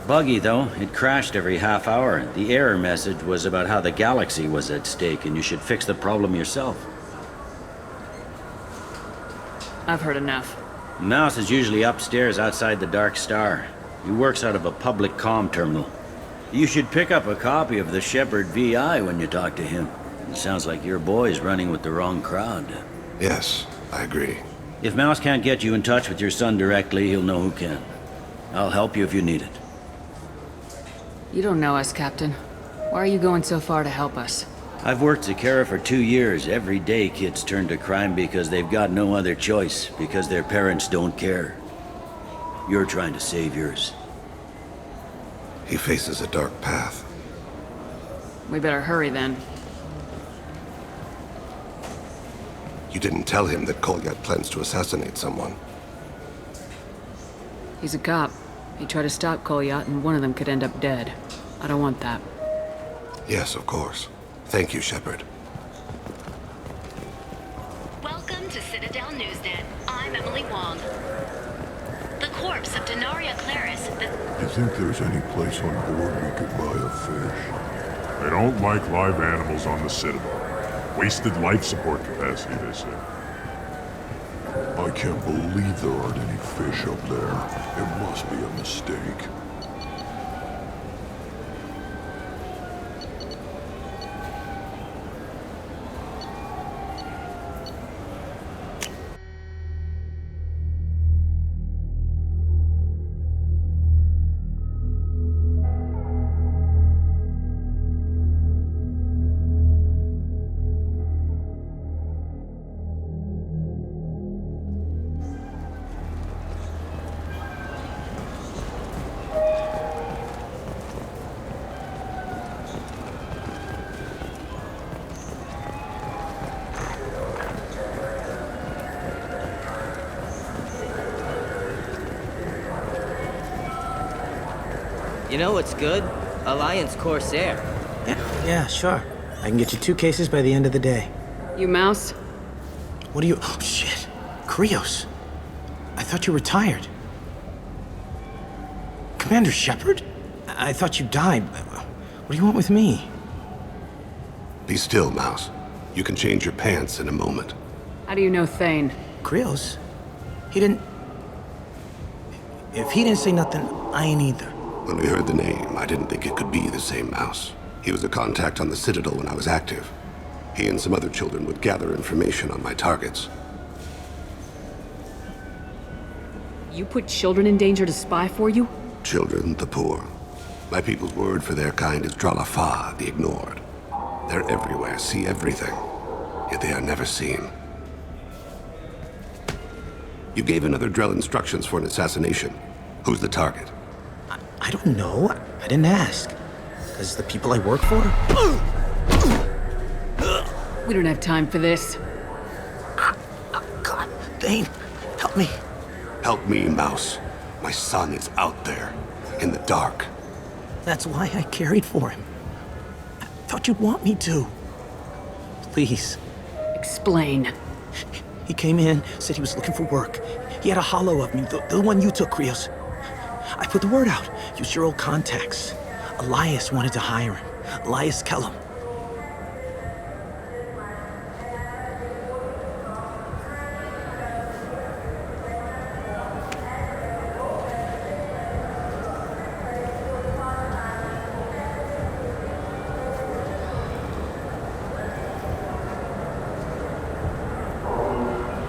Buggy, though. It crashed every half hour. The error message was about how the galaxy was at stake, and you should fix the problem yourself. I've heard enough. Mouse is usually upstairs outside the Dark Star. He works out of a public comm terminal. You should pick up a copy of the Shepard VI when you talk to him. It sounds like your boy's running with the wrong crowd. Yes, I agree. If Mouse can't get you in touch with your son directly, he'll know who can. I'll help you if you need it. You don't know us, Captain. Why are you going so far to help us? I've worked Zakera for 2 years. Every day kids turn to crime because they've got no other choice, because their parents don't care. You're trying to save yours. He faces a dark path. We better hurry then. You didn't tell him that Kolyat plans to assassinate someone. He's a cop. He tried to stop Kolyat and one of them could end up dead. I don't want that. Yes, of course. Thank you, Shepard. Welcome to Citadel Newsnet. I'm Emily Wong. The corpse of Denaria Claris, You think there's any place on board we could buy a fish? They don't like live animals on the Citadel. Wasted life support capacity, they say. I can't believe there aren't any fish up there. It must be a mistake. You know what's good? Alliance Corsair. Yeah, sure. I can get you 2 cases by the end of the day. You Mouse? What are you... Oh, shit. Krios. I thought you retired. Commander Shepard? I thought you died. What do you want with me? Be still, Mouse. You can change your pants in a moment. How do you know Thane? Krios? He didn't... If he didn't say nothing, I ain't either. When we heard the name, I didn't think it could be the same Mouse. He was a contact on the Citadel when I was active. He and some other children would gather information on my targets. You put children in danger to spy for you? Children, the poor. My people's word for their kind is Dralafa, the ignored. They're everywhere, see everything, yet they are never seen. You gave another Drell instructions for an assassination. Who's the target? I don't know. I didn't ask. Because the people I work for? We don't have time for this. God, Thane, help me. Help me, Mouse. My son is out there, in the dark. That's why I carried for him. I thought you'd want me to. Please. Explain. He came in, said he was looking for work. He had a holo of me, the one you took, Krios. I put the word out. Used your old contacts. Elias wanted to hire him. Elias Kellum.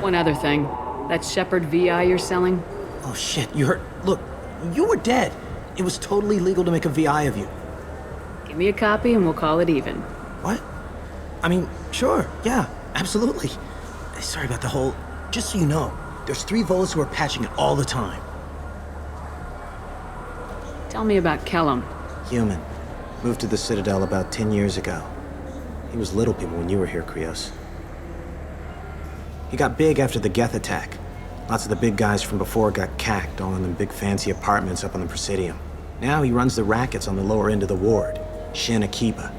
One other thing. That Shepard VI you're selling? Oh shit, you heard? Look, you were dead. It was totally legal to make a VI of you. Give me a copy and we'll call it even. What? I mean, sure, yeah, absolutely. Sorry about the whole... Just so you know, there's 3 Volus who are patching it all the time. Tell me about Kellum. Human. Moved to the Citadel about 10 years ago. He was Little People when you were here, Krios. He got big after the Geth attack. Lots of the big guys from before got cacked, all in them big fancy apartments up on the Presidium. Now he runs the rackets on the lower end of the ward, Shin Akiba.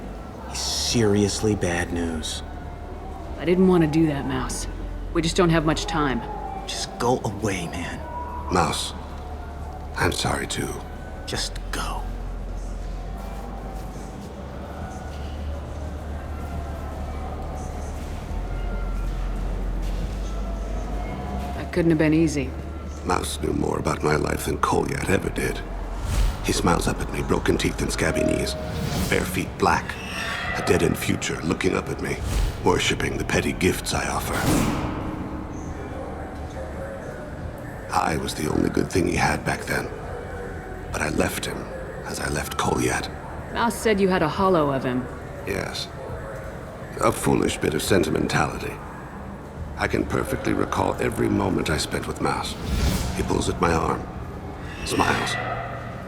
He's seriously bad news. I didn't want to do that, Mouse. We just don't have much time. Just go away, man. Mouse, I'm sorry too. Just go. Couldn't have been easy. Mouse knew more about my life than Kolyat ever did. He smiles up at me, broken teeth and scabby knees, bare feet black, a dead-end future looking up at me, worshipping the petty gifts I offer. I was the only good thing he had back then, but I left him as I left Kolyat. Mouse said you had a holo of him. Yes. A foolish bit of sentimentality. I can perfectly recall every moment I spent with Mouse. He pulls at my arm, smiles.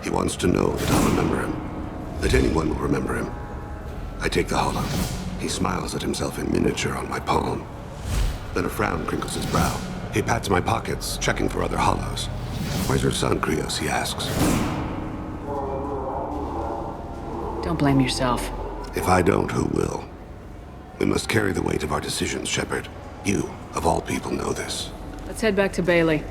He wants to know that I'll remember him, that anyone will remember him. I take the holo. He smiles at himself in miniature on my palm. Then a frown crinkles his brow. He pats my pockets, checking for other holos. Where's your son, Krios? He asks. Don't blame yourself. If I don't, who will? We must carry the weight of our decisions, Shepard. You, of all people, know this. Let's head back to Bailey.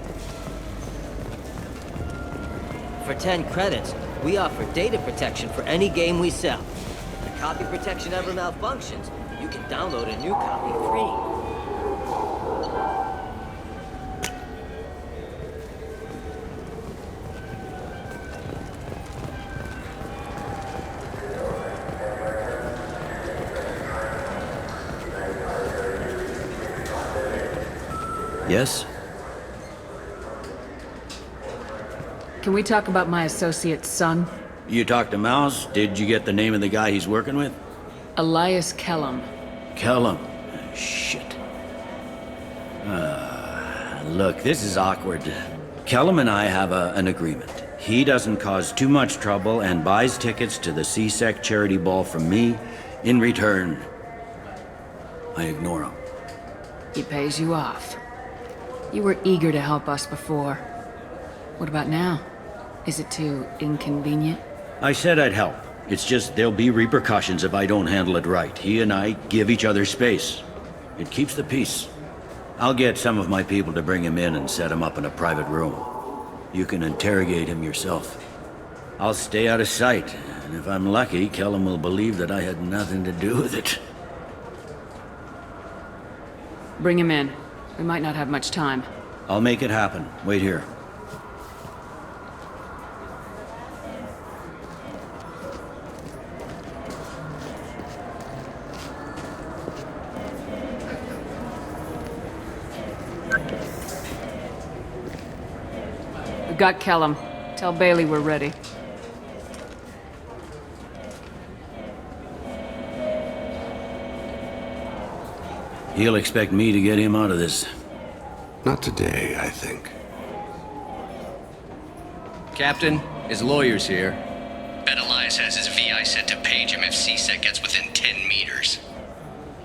For 10 credits, we offer data protection for any game we sell. If the copy protection ever malfunctions, you can download a new copy free. Yes? Can we talk about my associate's son? You talked to Mouse? Did you get the name of the guy he's working with? Elias Kellum. Kellum. Shit. Look, this is awkward. Kellum and I have an agreement. He doesn't cause too much trouble and buys tickets to the CSEC charity ball from me. In return, I ignore him. He pays you off. You were eager to help us before. What about now? Is it too inconvenient? I said I'd help. It's just there'll be repercussions if I don't handle it right. He and I give each other space. It keeps the peace. I'll get some of my people to bring him in and set him up in a private room. You can interrogate him yourself. I'll stay out of sight, and if I'm lucky, Kellum will believe that I had nothing to do with it. Bring him in. We might not have much time. I'll make it happen. Wait here. We've got Kellum. Tell Bailey we're ready. He'll expect me to get him out of this. Not today, I think. Captain, his lawyer's here. Bet Elias has his VI set to page him if CSEC gets within 10 meters.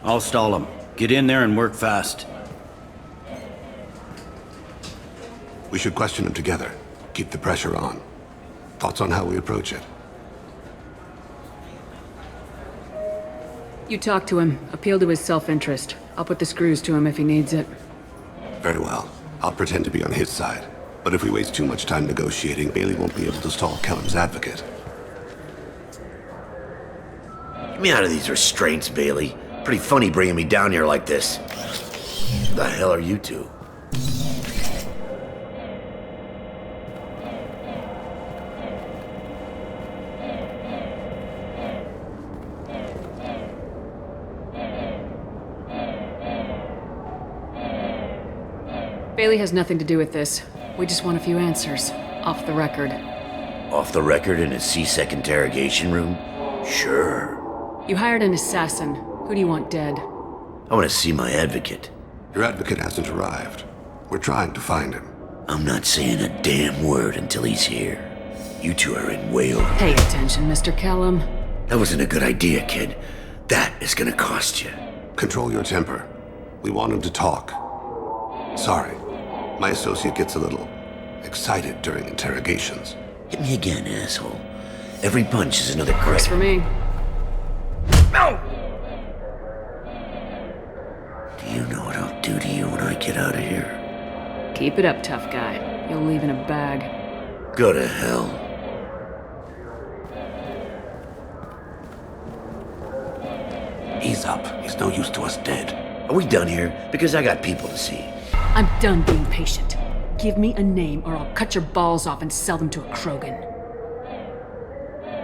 I'll stall him. Get in there and work fast. We should question him together. Keep the pressure on. Thoughts on how we approach it? You talk to him. Appeal to his self-interest. I'll put the screws to him if he needs it. Very well. I'll pretend to be on his side. But if we waste too much time negotiating, Bailey won't be able to stall Kellum's advocate. Get me out of these restraints, Bailey. Pretty funny bringing me down here like this. Who the hell are you two? Bailey has nothing to do with this. We just want a few answers. Off the record. Off the record in a C-Sec interrogation room? Sure. You hired an assassin. Who do you want dead? I want to see my advocate. Your advocate hasn't arrived. We're trying to find him. I'm not saying a damn word until he's here. You two are in way over. Pay attention, Mr. Kellum. That wasn't a good idea, kid. That is gonna cost you. Control your temper. We want him to talk. Sorry. My associate gets a little excited during interrogations. Hit me again, asshole. Every punch is another Works for me. No! Do you know what I'll do to you when I get out of here? Keep it up, tough guy. You'll leave in a bag. Go to hell. Ease up. He's no use to us dead. Are we done here? Because I got people to see. I'm done being patient. Give me a name or I'll cut your balls off and sell them to a Krogan.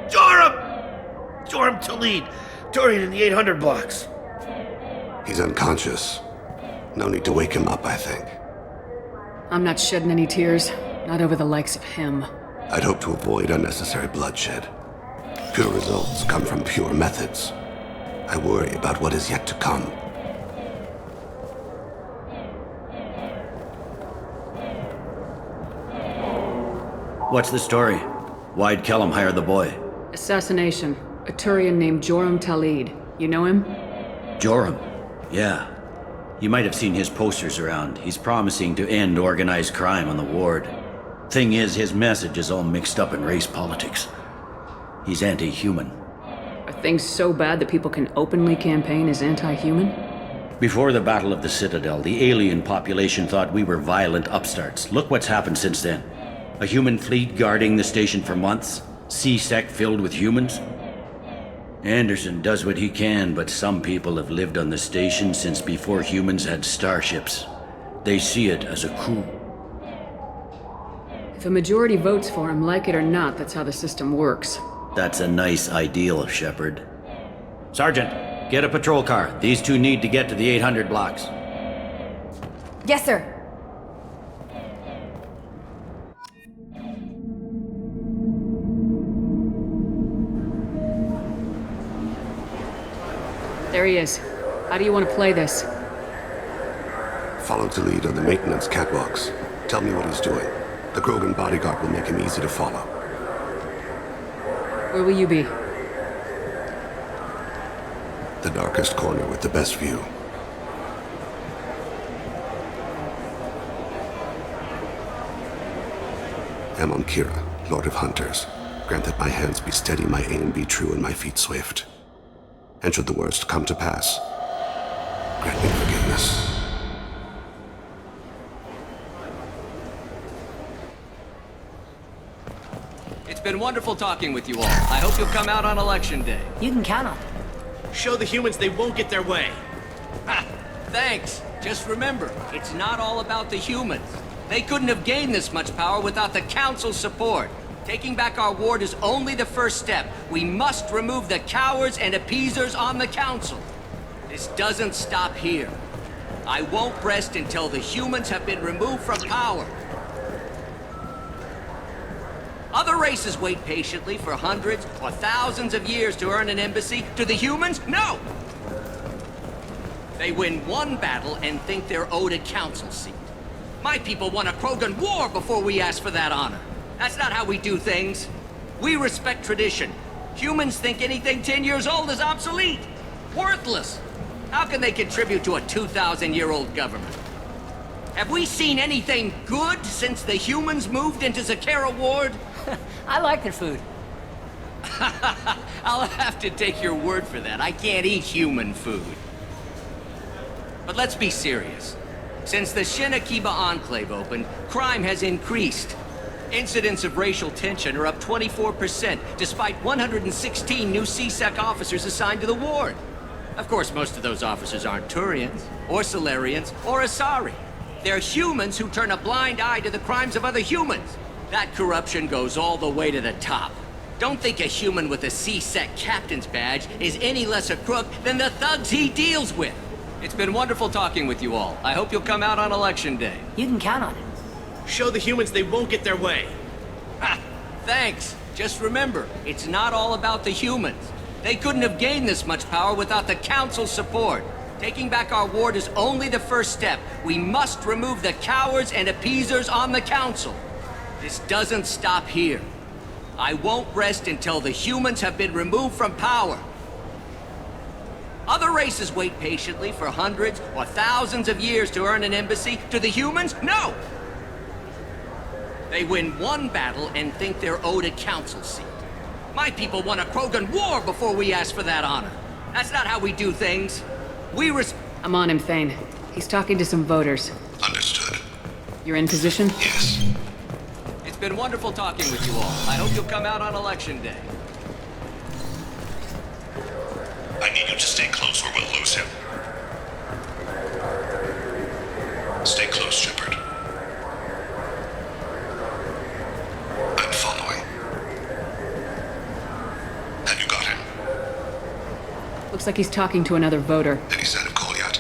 Joram Talid! Dorian in the 800 blocks. He's unconscious. No need to wake him up, I think. I'm not shedding any tears. Not over the likes of him. I'd hope to avoid unnecessary bloodshed. Pure results come from pure methods. I worry about what is yet to come. What's the story? Why'd Kellum hire the boy? Assassination. A Turian named Joram Talid. You know him? Joram? Yeah. You might have seen his posters around. He's promising to end organized crime on the ward. Thing is, his message is all mixed up in race politics. He's anti-human. Are things so bad that people can openly campaign as anti-human? Before the Battle of the Citadel, the alien population thought we were violent upstarts. Look what's happened since then. A human fleet guarding the station for months. C-Sec filled with humans. Anderson does what he can, but some people have lived on the station since before humans had starships. They see it as a coup. If a majority votes for him, like it or not, that's how the system works. That's a nice ideal, Shepard. Sergeant, get a patrol car. These two need to get to the 800 blocks. Yes, sir. There he is. How do you want to play this? Follow Talid on the maintenance catwalks. Tell me what he's doing. The Krogan bodyguard will make him easy to follow. Where will you be? The darkest corner with the best view. Amon Kira, Lord of Hunters. Grant that my hands be steady, my aim be true, and my feet swift. And should the worst come to pass, grant me forgiveness. It's been wonderful talking with you all. I hope you'll come out on Election Day. You can count on it. Show the humans they won't get their way. Ha! Thanks. Just remember, it's not all about the humans. They couldn't have gained this much power without the Council's support. Taking back our ward is only the first step. We must remove the cowards and appeasers on the Council. This doesn't stop here. I won't rest until the humans have been removed from power. Other races wait patiently for hundreds or thousands of years to earn an embassy. To the humans, no! They win one battle and think they're owed a council seat. My people won a Krogan war before we asked for that honor. That's not how we do things. We respect tradition. Humans think anything 10 years old is obsolete. Worthless. How can they contribute to a 2,000-year-old government? Have we seen anything good since the humans moved into Zakera Ward? I like their food. I'll have to take your word for that. I can't eat human food. But let's be serious. Since the Shinnakiba Enclave opened, crime has increased. Incidents of racial tension are up 24%, despite 116 new CSEC officers assigned to the ward. Of course, most of those officers aren't Turians, or Solarians, or Asari. They're humans who turn a blind eye to the crimes of other humans. That corruption goes all the way to the top. Don't think a human with a CSEC captain's badge is any less a crook than the thugs he deals with. It's been wonderful talking with you all. I hope you'll come out on Election Day. You can count on it. Show the humans they won't get their way. Ha! Thanks. Just remember, it's not all about the humans. They couldn't have gained this much power without the Council's support. Taking back our ward is only the first step. We must remove the cowards and appeasers on the Council. This doesn't stop here. I won't rest until the humans have been removed from power. Other races wait patiently for hundreds or thousands of years to earn an embassy. To the humans, no! They win one battle and think they're owed a council seat. My people won a Krogan war before we asked for that honor. That's not how we do things. I'm on him, Thane. He's talking to some voters. Understood. You're in position? Yes. It's been wonderful talking with you all. I hope you'll come out on Election Day. I need you to stay close or we'll lose him. Stay close, Shepard. I'm following. Have you got him? Looks like he's talking to another voter. Any sign of call yet?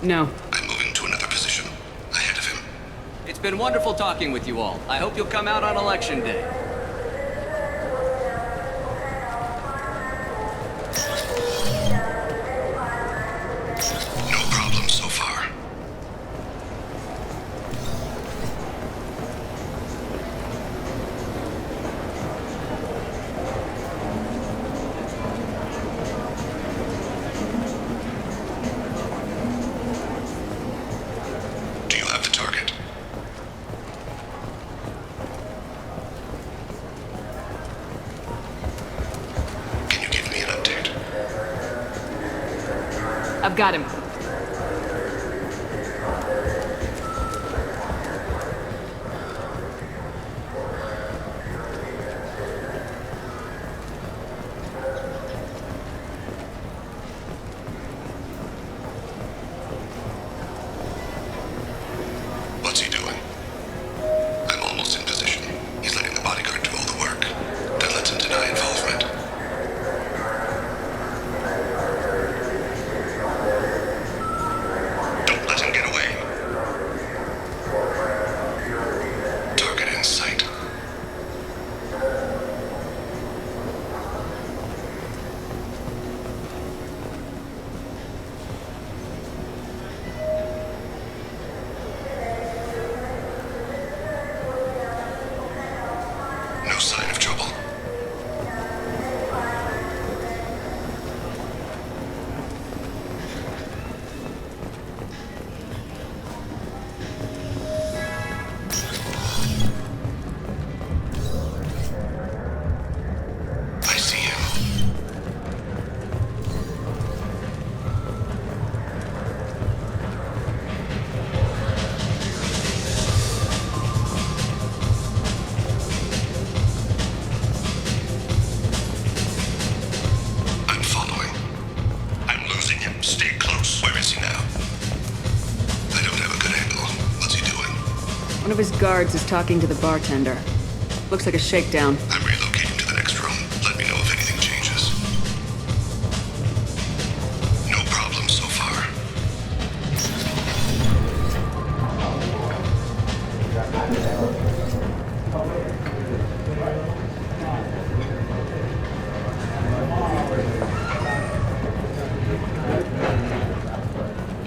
No. I'm moving to another position. Ahead of him. It's been wonderful talking with you all. I hope you'll come out on Election Day. No problem so far. Do you have the target? Can you give me an update? I've got him. What's he doing? I'm almost in position. He's letting the bodyguard do all the work. That lets him deny involvement. Don't let him get away. Target in sight. No sign of trouble. I see him. I'm following. I'm losing him. Stay close. Where is he now? I don't have a good angle. What's he doing? One of his guards is talking to the bartender. Looks like a shakedown. I'm relocating to the next room. Let me know if anything changes. No problem so far.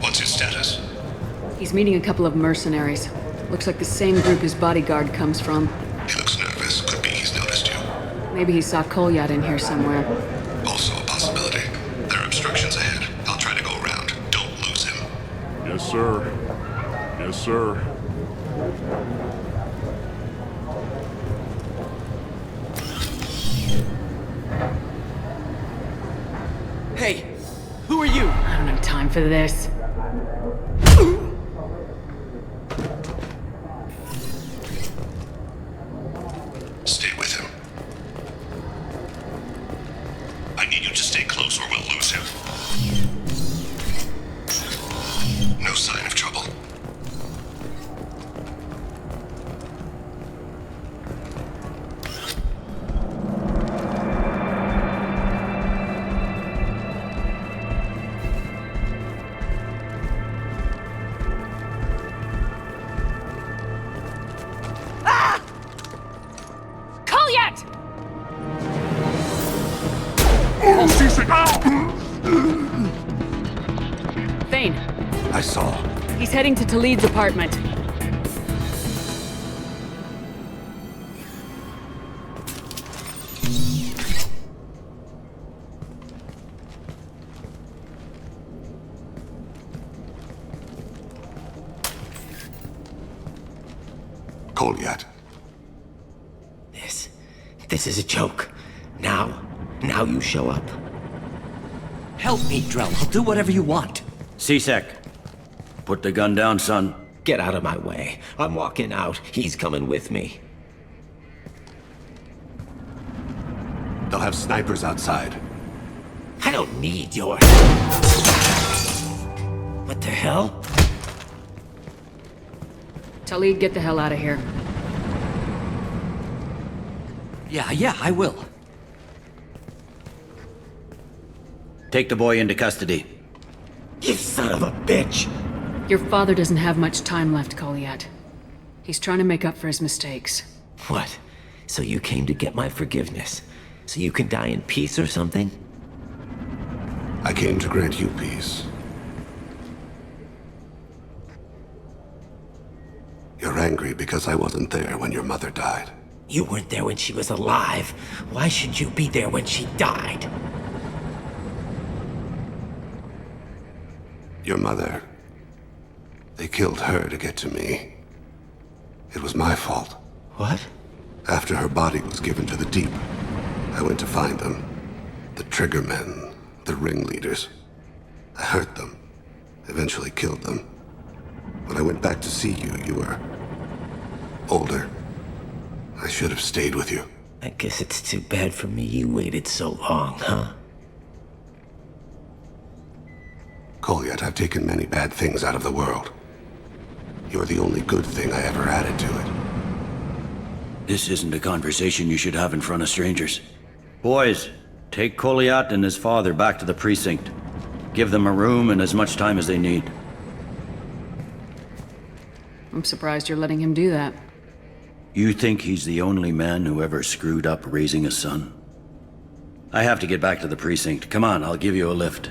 What's his status? He's meeting a couple of mercenaries. Looks like the same group his bodyguard comes from. He looks nervous. Could be he's noticed you. Maybe he saw Kolyat in here somewhere. Also a possibility. There are obstructions ahead. I'll try to go around. Don't lose him. Yes, sir. Yes, sir. Hey, who are you? I don't have time for this. Thane. I saw. He's heading to Talid's apartment. Goliath. This is a joke. Now you show up. Help me, Drell. I'll do whatever you want. C-Sec. Put the gun down, son. Get out of my way. I'm walking out. He's coming with me. They'll have snipers outside. I don't need your... What the hell? Talid, get the hell out of here. Yeah, I will. Take the boy into custody. You son of a bitch! Your father doesn't have much time left, Goliath. He's trying to make up for his mistakes. What? So you came to get my forgiveness? So you can die in peace or something? I came to grant you peace. You're angry because I wasn't there when your mother died. You weren't there when she was alive. Why should you be there when she died? Your mother... They killed her to get to me. It was my fault. What? After her body was given to the deep, I went to find them. The triggermen, the ringleaders. I hurt them, eventually killed them. When I went back to see you, you were... older. I should have stayed with you. I guess it's too bad for me you waited so long, huh? Goliath, I've taken many bad things out of the world. You're the only good thing I ever added to it. This isn't a conversation you should have in front of strangers. Boys, take Goliath and his father back to the precinct. Give them a room and as much time as they need. I'm surprised you're letting him do that. You think he's the only man who ever screwed up raising a son? I have to get back to the precinct. Come on, I'll give you a lift.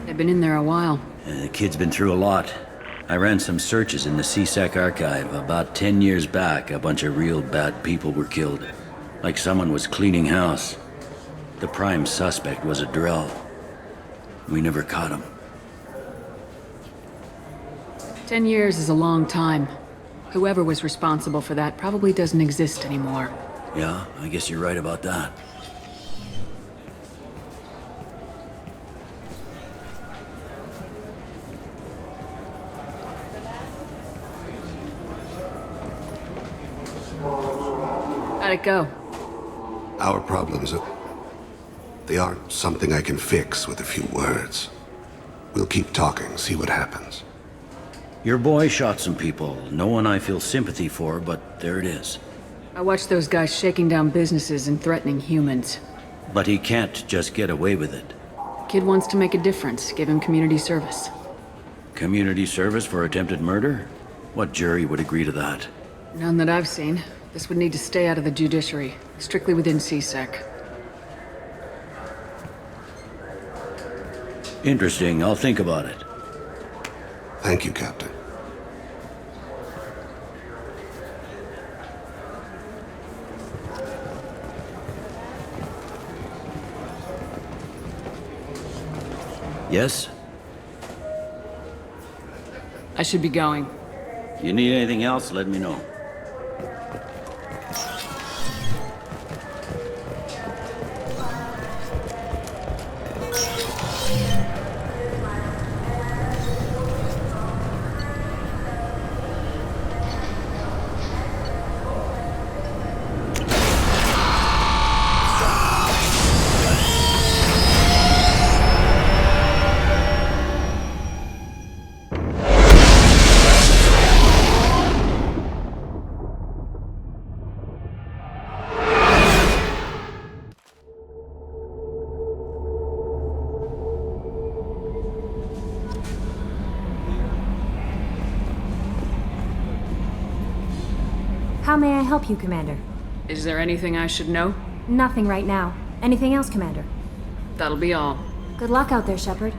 They've been in there a while. The kid's been through a lot. I ran some searches in the C-Sec archive. About 10 years back, a bunch of real bad people were killed. Like someone was cleaning house. The prime suspect was a Drell. We never caught him. 10 years is a long time. Whoever was responsible for that probably doesn't exist anymore. Yeah, I guess you're right about that. How'd it go? Our problems they aren't something I can fix with a few words. We'll keep talking, see what happens. Your boy shot some people. No one I feel sympathy for, but there it is. I watched those guys shaking down businesses and threatening humans. But he can't just get away with it. Kid wants to make a difference. Give him community service. Community service for attempted murder? What jury would agree to that? None that I've seen. This would need to stay out of the judiciary, strictly within C-Sec. Interesting. I'll think about it. Thank you, Captain. Yes? I should be going. You need anything else, let me know. How may I help you, Commander? Is there anything I should know? Nothing right now. Anything else, Commander? That'll be all. Good luck out there, Shepard.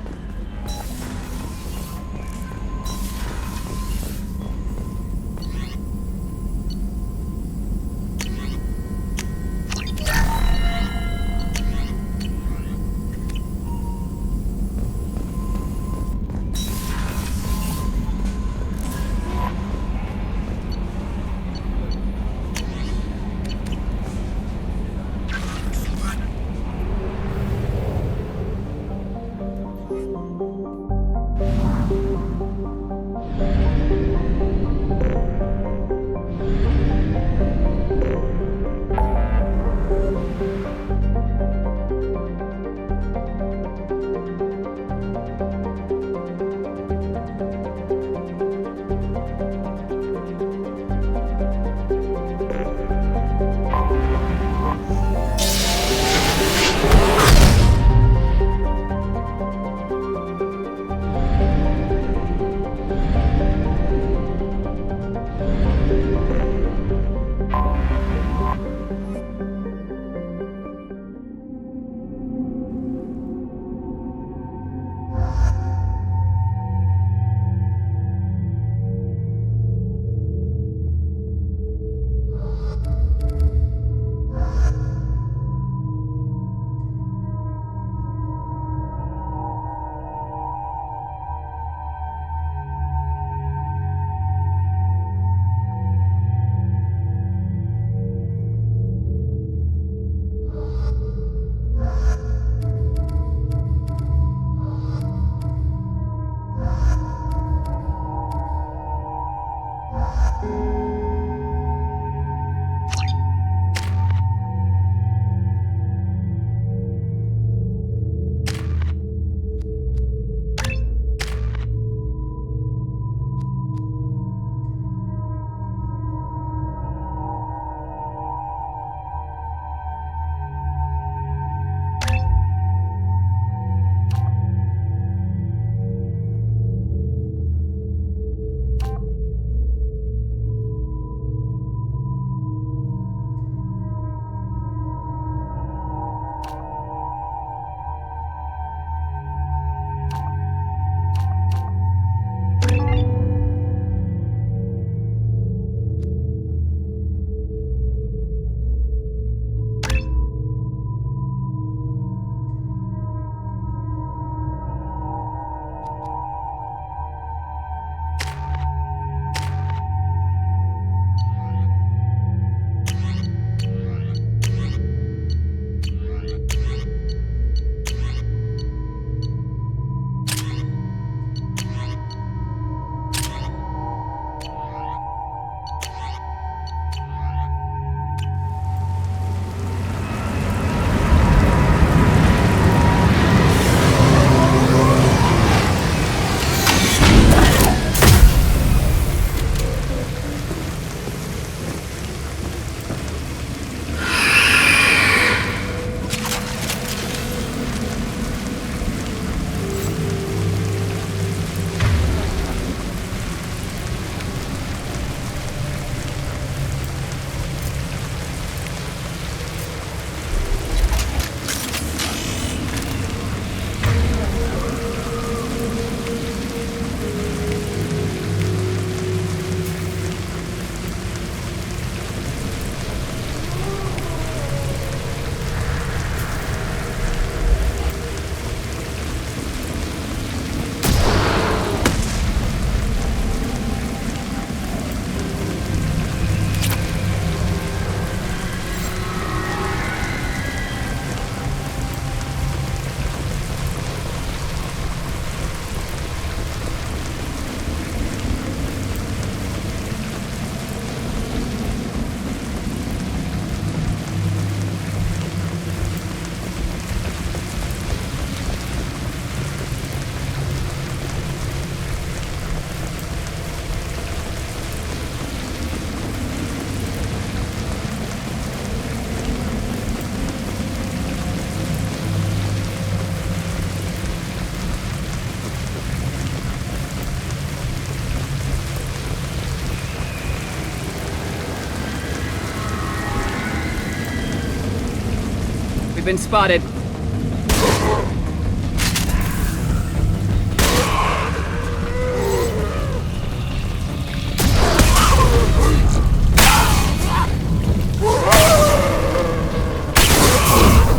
been spotted.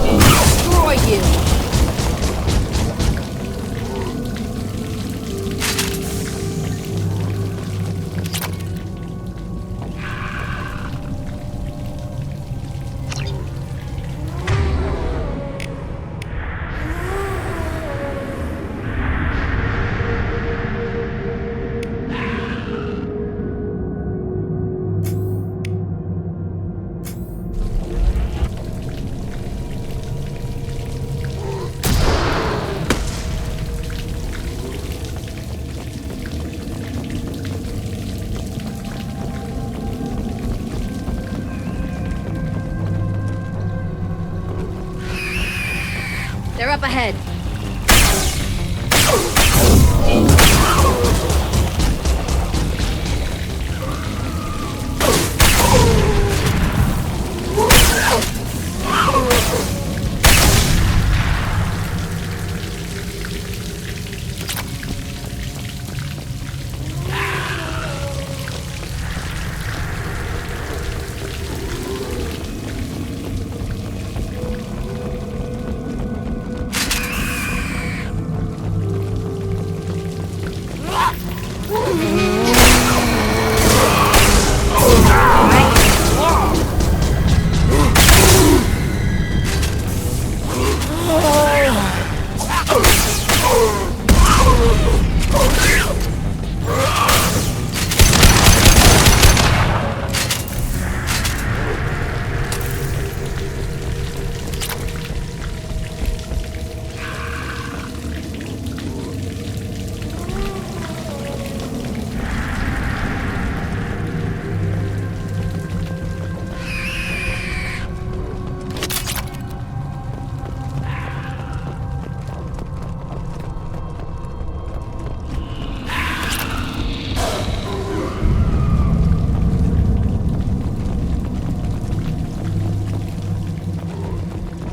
Destroy you! They're up ahead.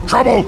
Trouble!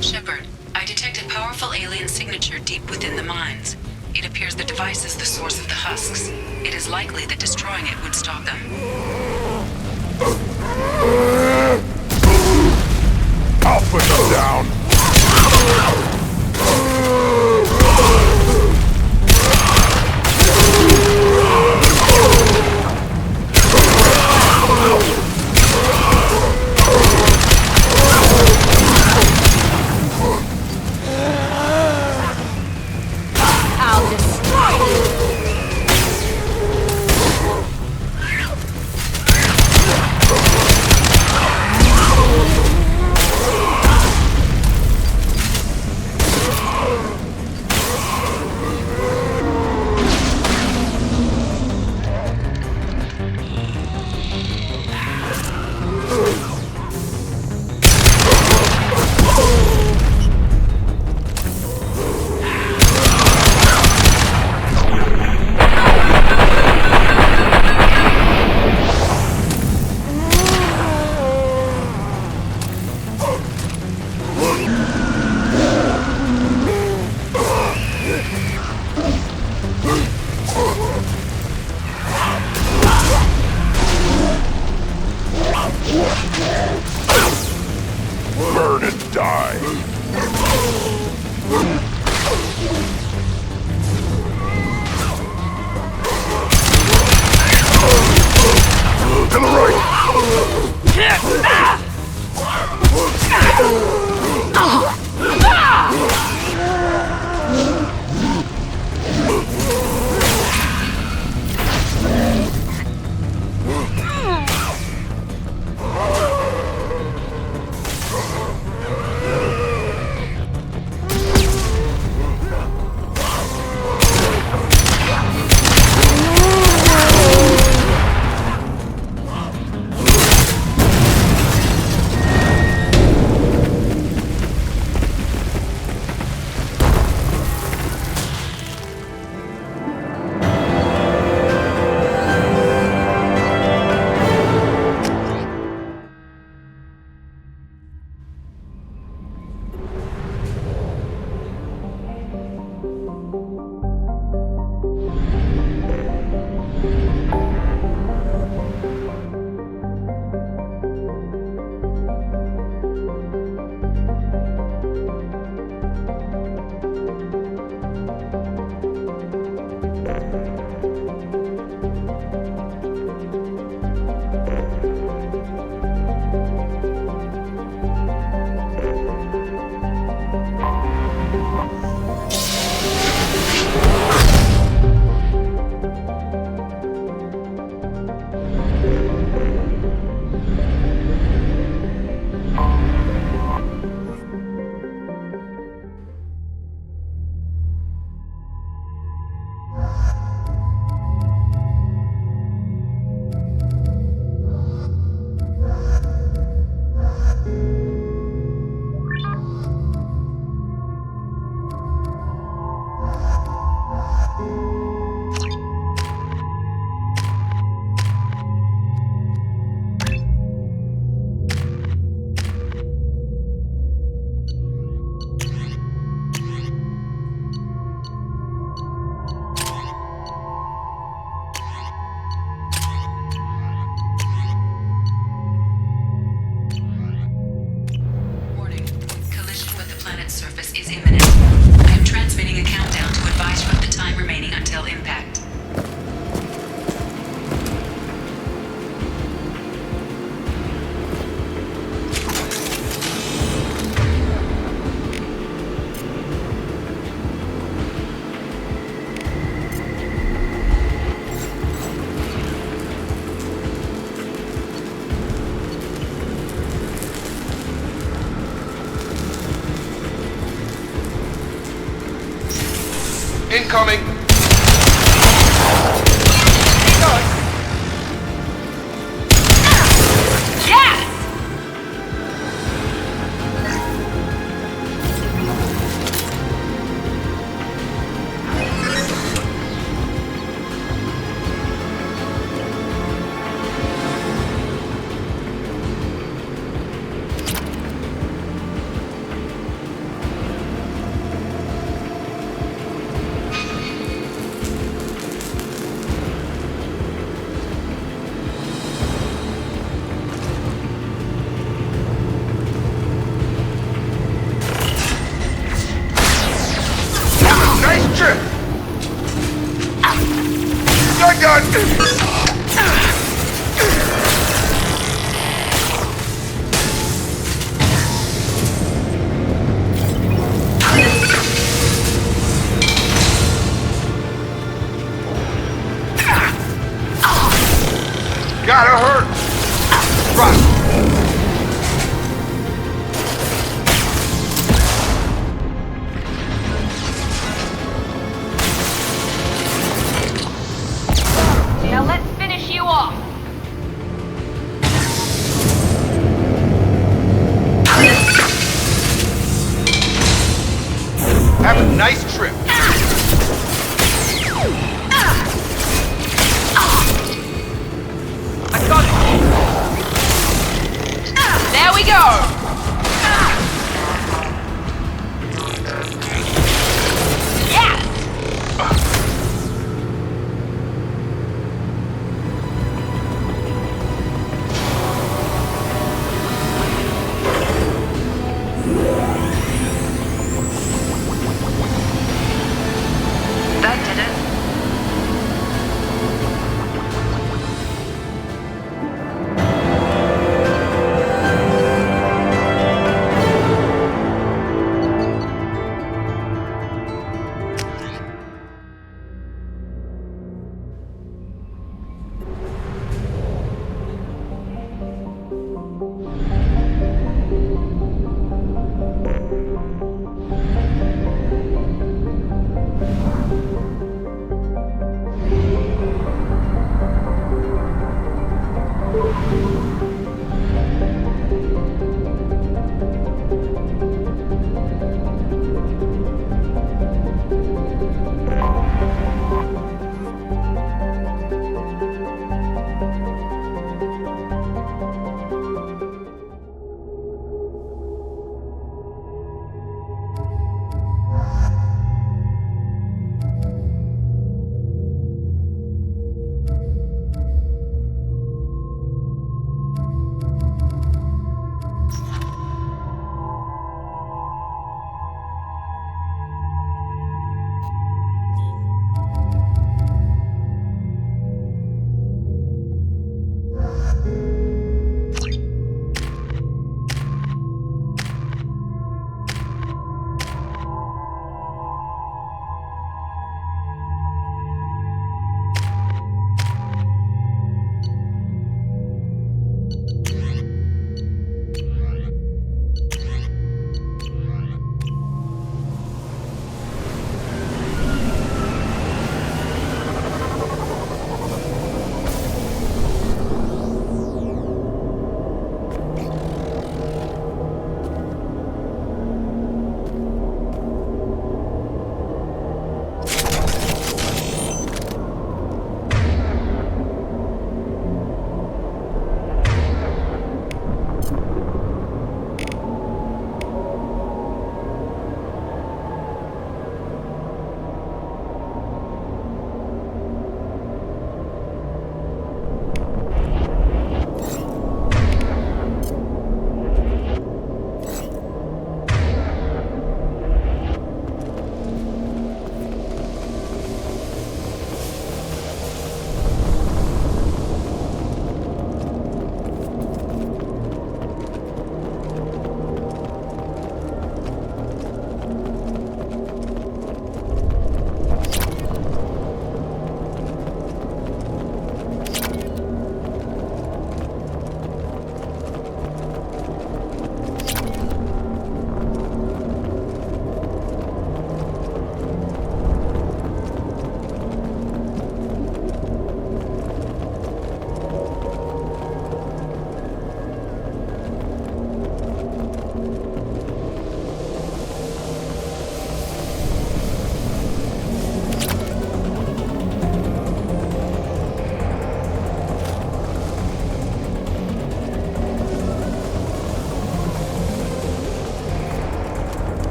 Shepard, I detect a powerful alien signature deep within the mines. It appears the device is the source of the husks. It is likely that destroying it would stop them. I'll put them down! I'll destroy you! Burn and die! To the right! Incoming! Yes! Nice trip! You're done! Gotta hurt! Run! Now let's finish you off. Have a nice trip. I got it. There we go. That did it.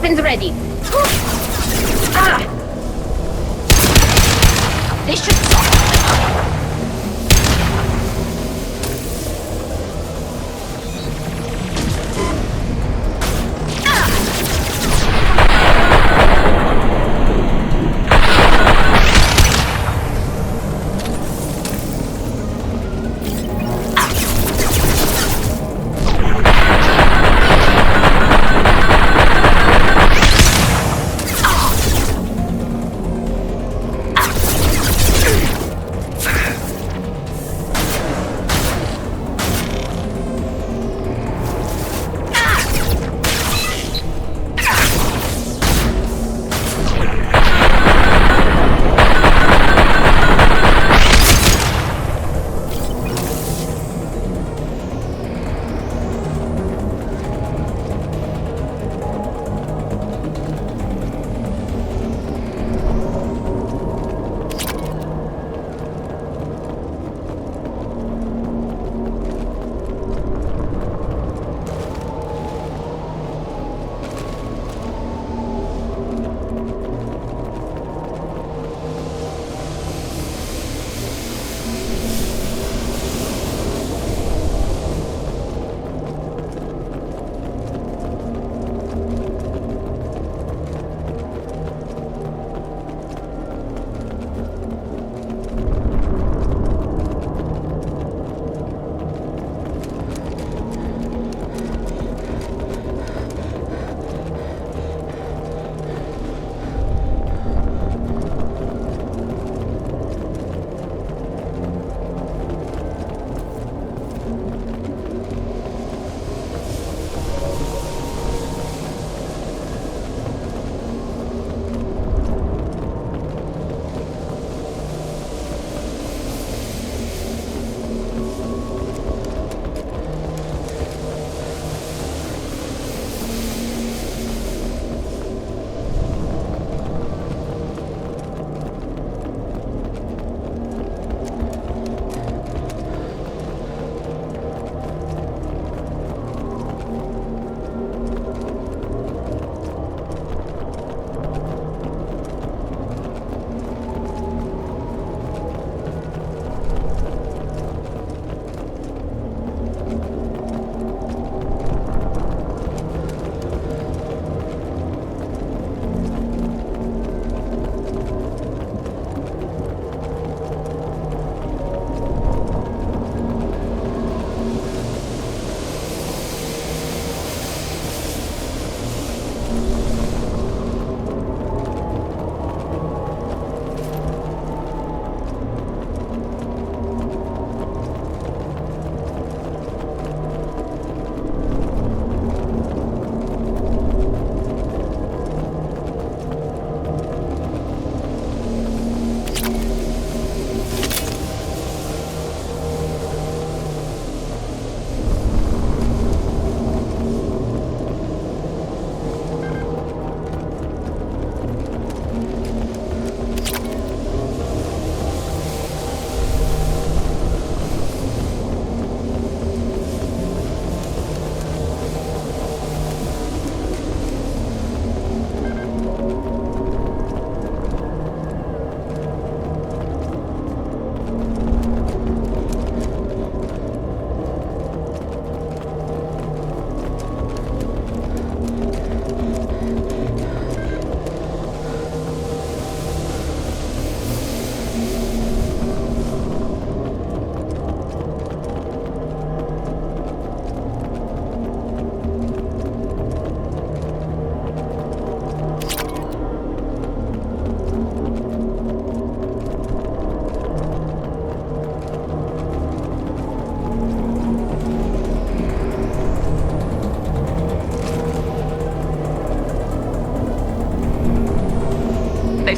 Weapons ready. Ah! This should stop.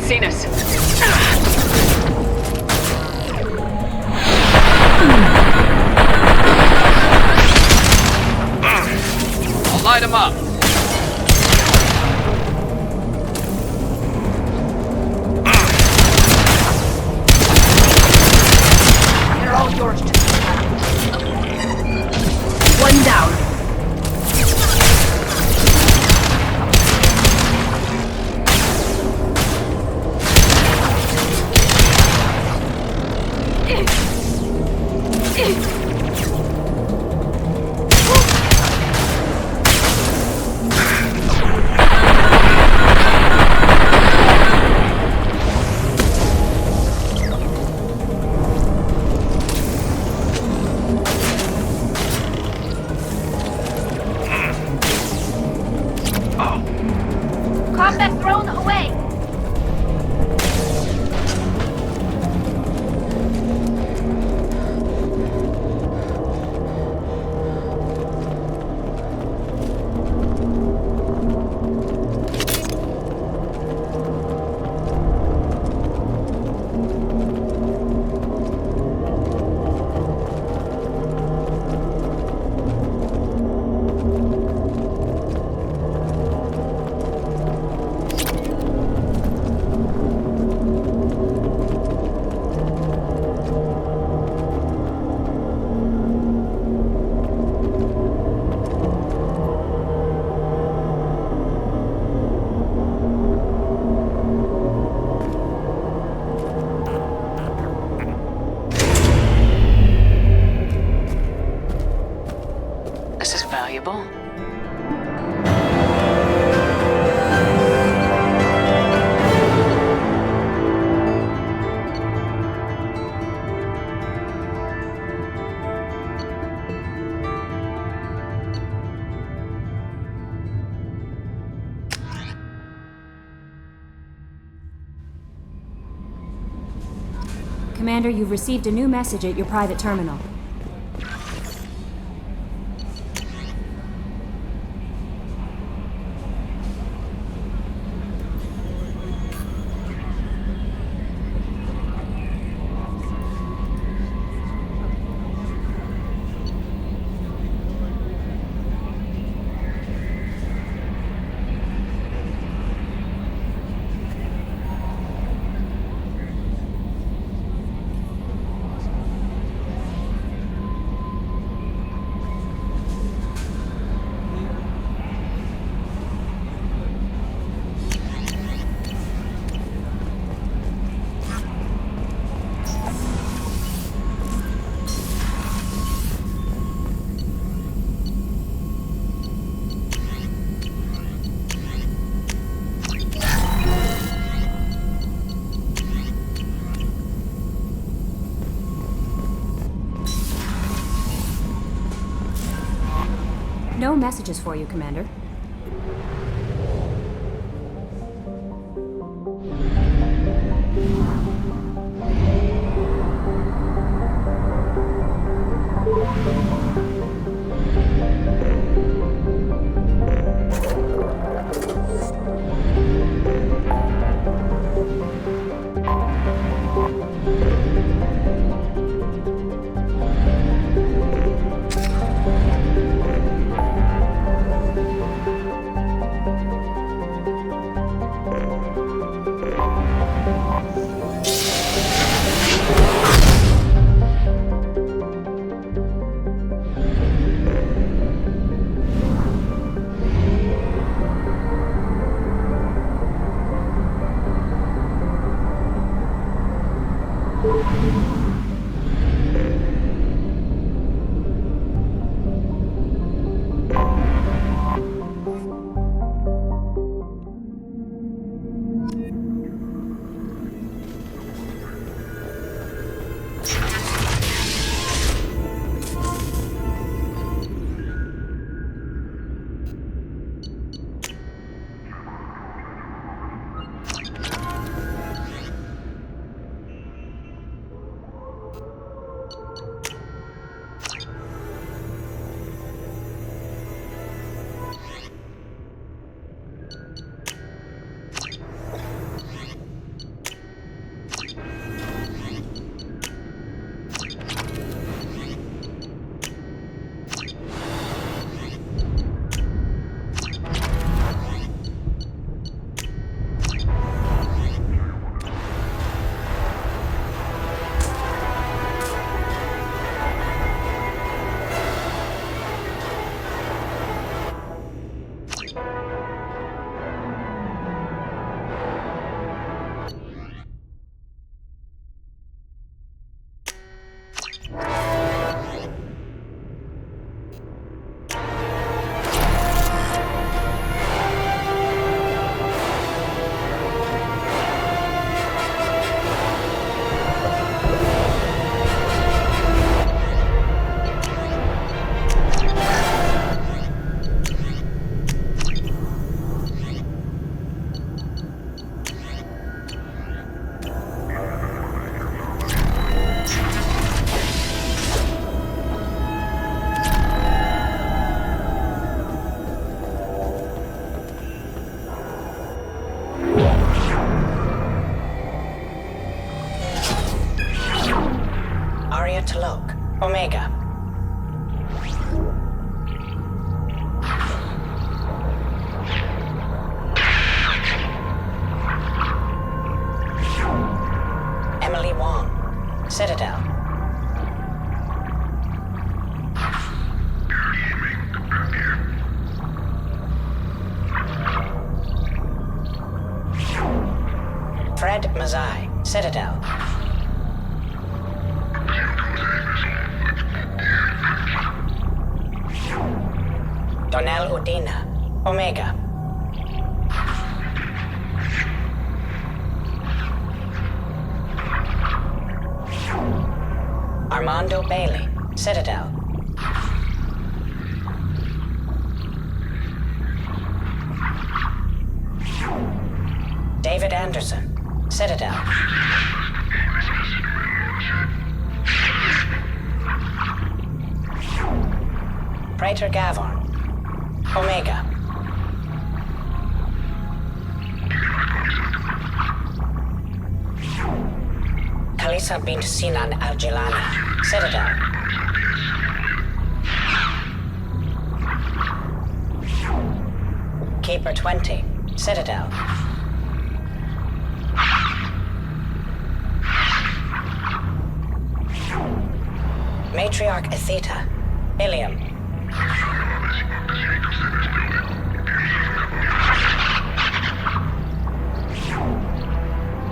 seen us. I'll light him up. They're all yours to one down. Combat thrown away! This is valuable. Commander, you've received a new message at your private terminal. No messages for you, Commander. Omega. Emily Wong, Citadel. Fred Mazai, Citadel. Donnell Udina, Omega. Armando Bailey, Citadel. David Anderson, Citadel. Praetor Gavorn, Omega. Kalisa bint Sinan Al-Jilani, Citadel. Keeper 20, Citadel. Matriarch Atheta, Ilium.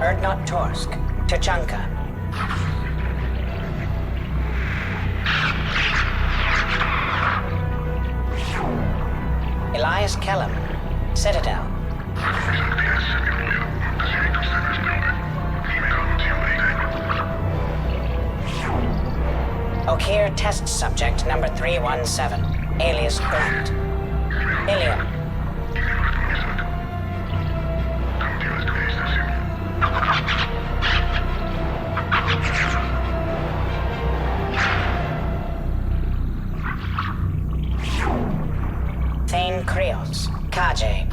Erdnot Torsk, Tuchanka. Elias Kellum, Citadel. Okir test subject number 317, alias Grant. Ilium. Thane Krios, Kajay.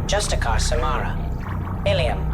Justikar Samara, Ilium.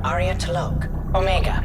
Arya Talok, Omega.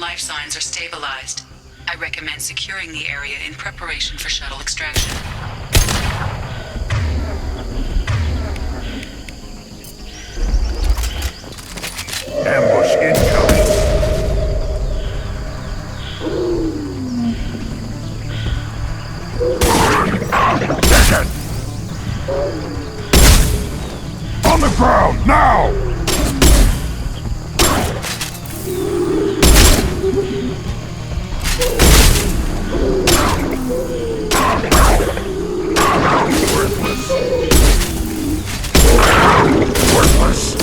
life signs are stabilized. I recommend securing the area in preparation for shuttle extraction. Ambush incoming. Taken! On the ground, now! Worthless. Worthless.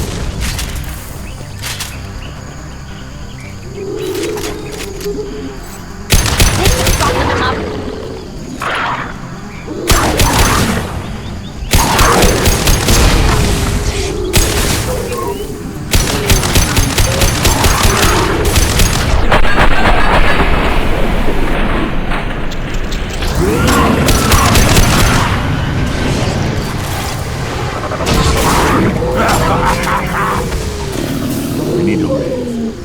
We need to leave.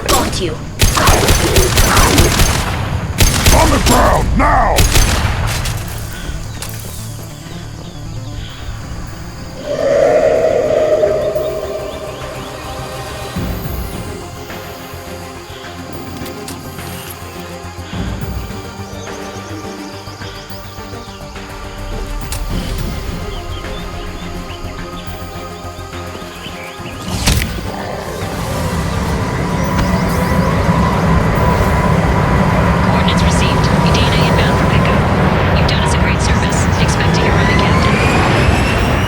Got you. On the ground, now! Coordinates received. Udina inbound for pickup. You've done us a great service. Expect to hear from the captain.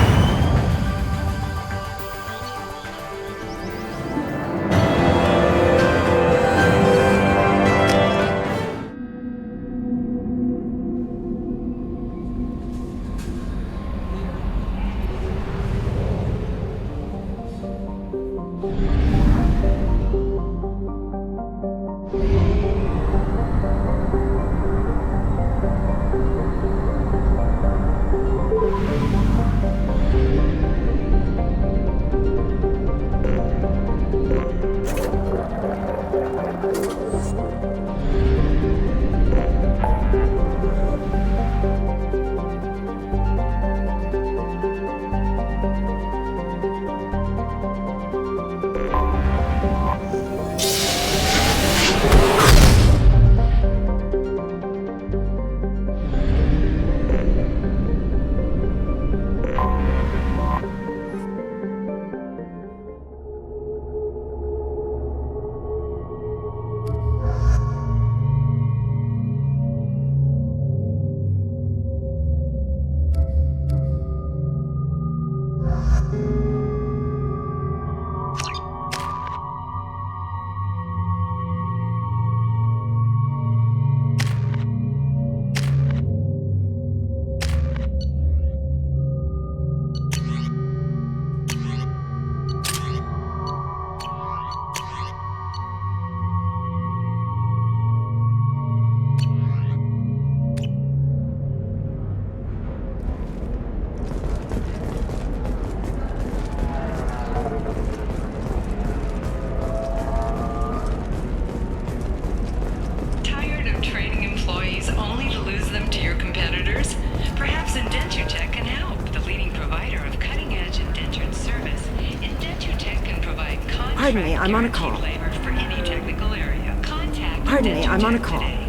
Tired of training employees only to lose them to your competitors? Perhaps Indentutech can help. The leading provider of cutting-edge indentured service, Indentutech can provide contract Pardon me, I'm on a call. labor for any technical area. Contact Pardon me, I'm on a Indentutech call. today.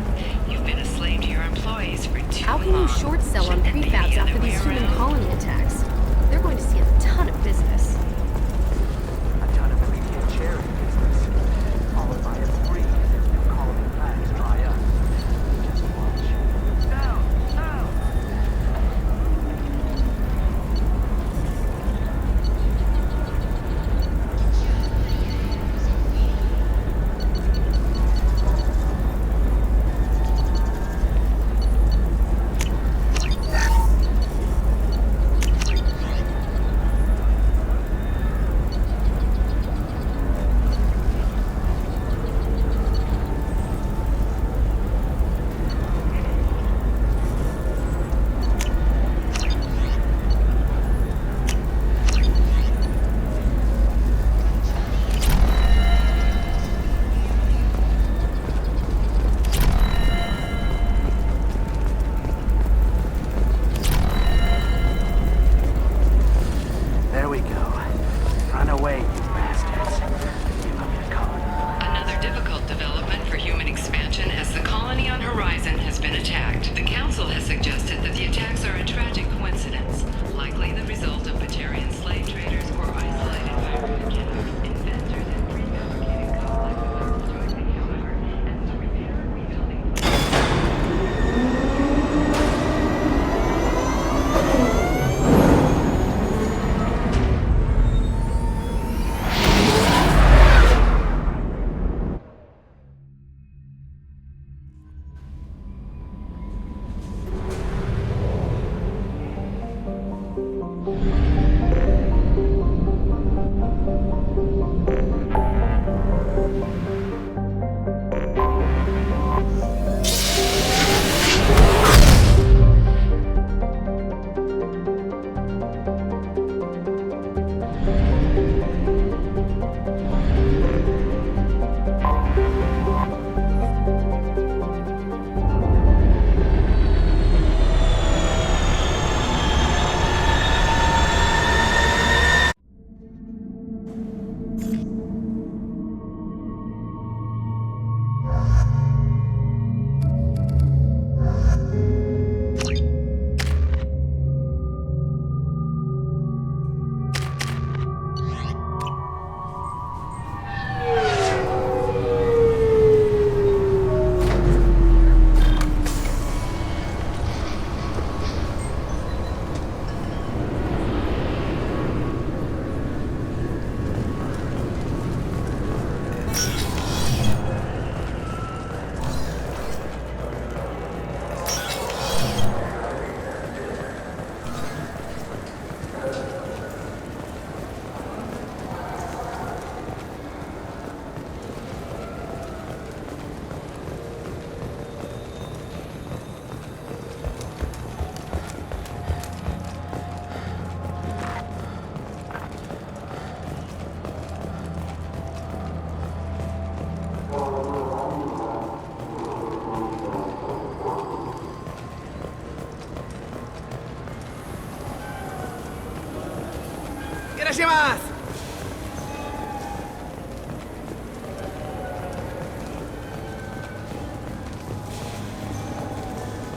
You've been a slave to your employees for too How can long. you short sell on Shouldn't it be prefabs the after other these way human around? colony attacks? They're going to see a ton of business. A ton of immediate cherry business, followed by a spree as new colony plans dry up. Just watch. Down! Down! we go. Run away, you bastards. Give up your colony. Another difficult development for human expansion as the colony on Horizon has been attacked. The Council has suggested that the attacks are a tragic coincidence, likely the result of Batarian slave traders or isolated by inventors and prefabricated complexes jointly, however, as the repair and rebuilding.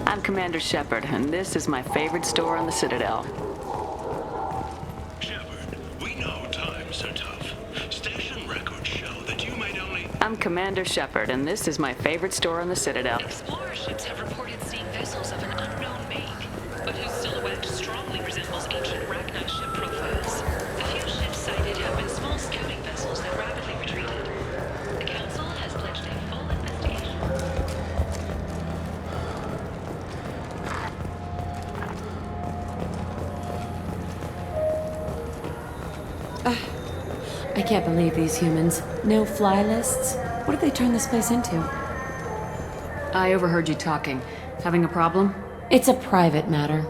I'm Commander Shepard, and this is my favorite store on the Citadel. Shepard, we know times are tough. Station records show that you might only... I'm Commander Shepard, and this is my favorite store on the Citadel. Explorer ships have reported seeing vessels of an unknown make, but whose silhouette strongly resembles ancient Rachni ship profiles. The few ships sighted have been small scouting vessels that rapidly retreated. The Council has pledged a full investigation. I can't believe these humans. No fly lists? What did they turn this place into? I overheard you talking. Having a problem? It's a private matter.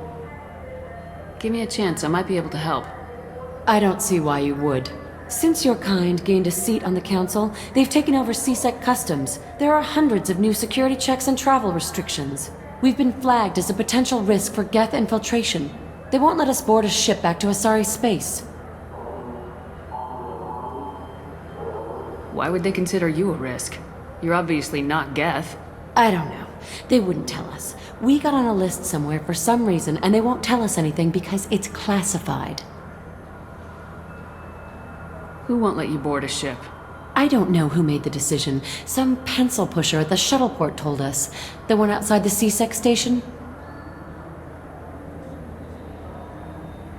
Give me a chance, I might be able to help. I don't see why you would. Since your kind gained a seat on the Council, they've taken over CSEC customs. There are hundreds of new security checks and travel restrictions. We've been flagged as a potential risk for Geth infiltration. They won't let us board a ship back to Asari space. Why would they consider you a risk? You're obviously not Geth. I don't know. They wouldn't tell us. We got on a list somewhere for some reason, and they won't tell us anything because it's classified. Who won't let you board a ship? I don't know who made the decision. Some pencil pusher at the shuttle port told us. The one outside the CSEC station?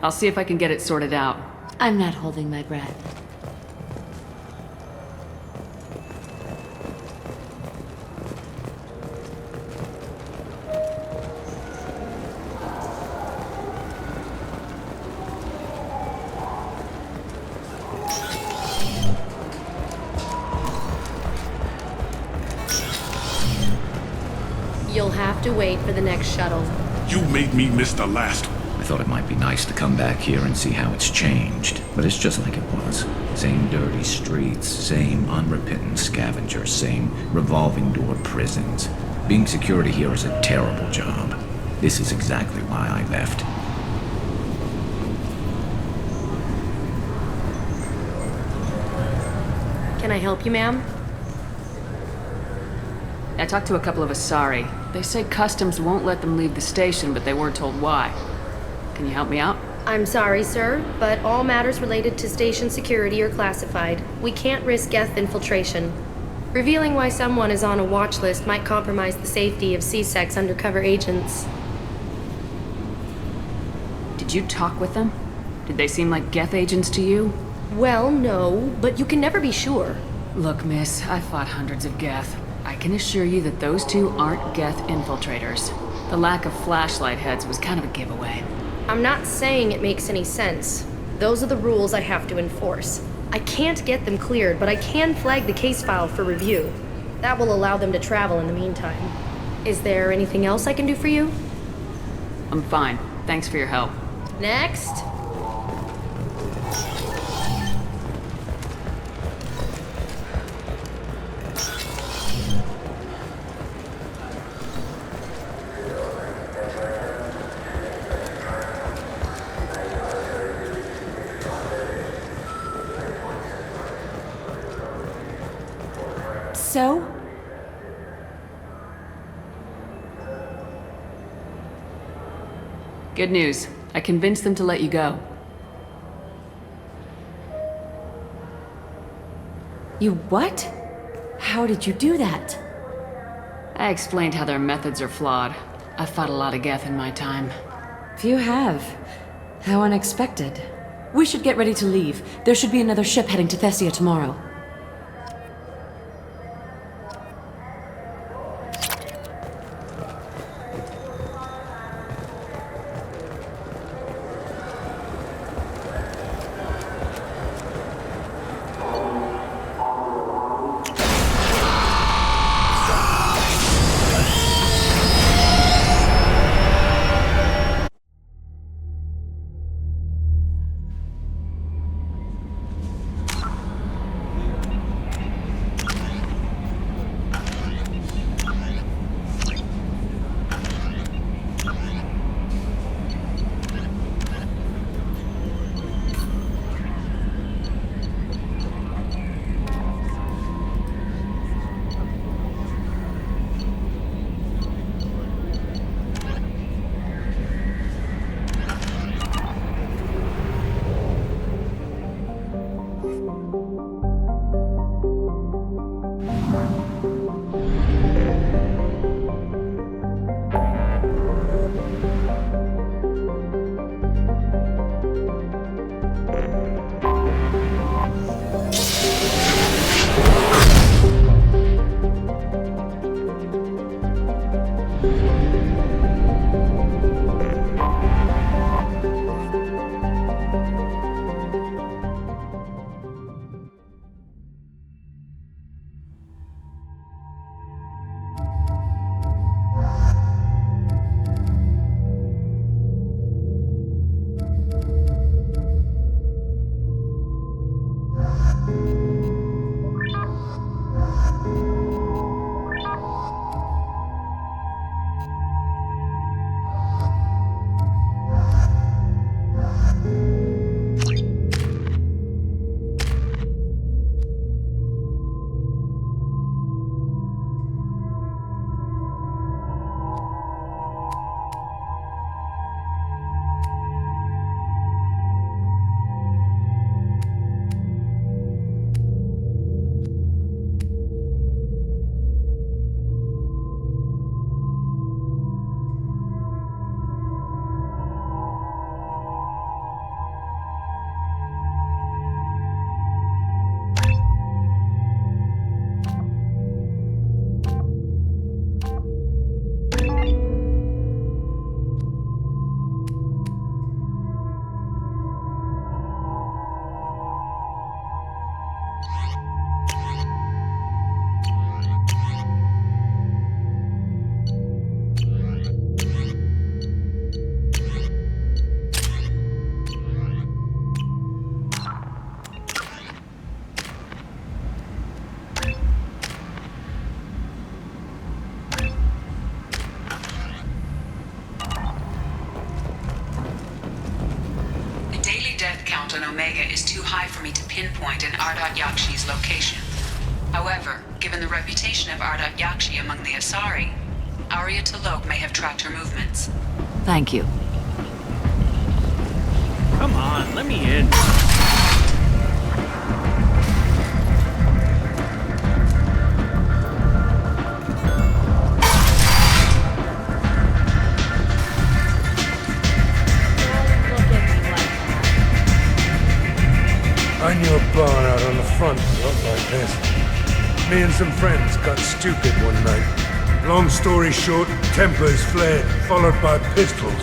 I'll see if I can get it sorted out. I'm not holding my breath. You'll have to wait for the next shuttle. You made me miss the last one. I thought it might be nice to come back here and see how it's changed. But it's just like it was. Same dirty streets, same unrepentant scavengers, same revolving door prisons. Being security here is a terrible job. This is exactly why I left. can I help you, ma'am? I talked to a couple of Asari. They say customs won't let them leave the station, but they weren't told why. Can you help me out? I'm sorry, sir, but all matters related to station security are classified. We can't risk Geth infiltration. Revealing why someone is on a watch list might compromise the safety of C-Sec's undercover agents. Did you talk with them? Did they seem like Geth agents to you? Well, no, but you can never be sure. Look, miss, I fought hundreds of Geth. I can assure you that those two aren't Geth infiltrators. The lack of flashlight heads was kind of a giveaway. I'm not saying it makes any sense. Those are the rules I have to enforce. I can't get them cleared, but I can flag the case file for review. That will allow them to travel in the meantime. Is there anything else I can do for you? I'm fine. Thanks for your help. Next. So? Good news. I convinced them to let you go. You what? How did you do that? I explained how their methods are flawed. I've fought a lot of Geth in my time. You have. How unexpected. We should get ready to leave. There should be another ship heading to Thessia tomorrow. Omega is too high for me to pinpoint an Ardot Yakshi's location. However, given the reputation of Ardat Yakshi among the Asari, Arya T'Loak may have tracked her movements. Thank you. Come on, let me in. I knew a bar out on the front that looked like this. Me and some friends got stupid one night. Long story short, tempers flared, followed by pistols.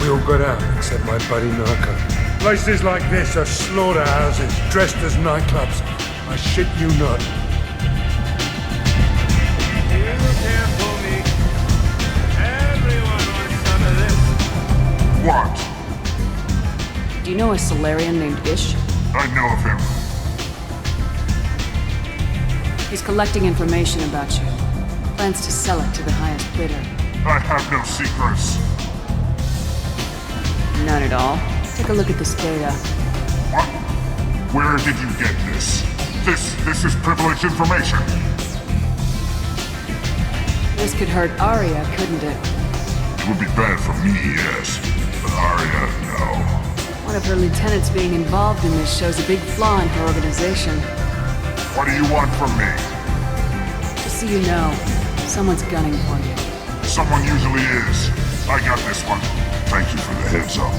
We all got out, except my buddy Narco. Places like this are slaughterhouses, dressed as nightclubs. I shit you not. You can't fool me. Everyone wants some of this. What? Do you know a Solarian named Ish? I know of him. He's collecting information about you. Plans to sell it to the highest bidder. I have no secrets. None at all. Take a look at this data. What? Where did you get this? This is privileged information. This could hurt Arya, couldn't it? It would be bad for me, yes. But Arya, no. One of her lieutenants being involved in this shows a big flaw in her organization. What do you want from me? Just so you know, someone's gunning for you. Someone usually is. I got this one. Thank you for the heads up.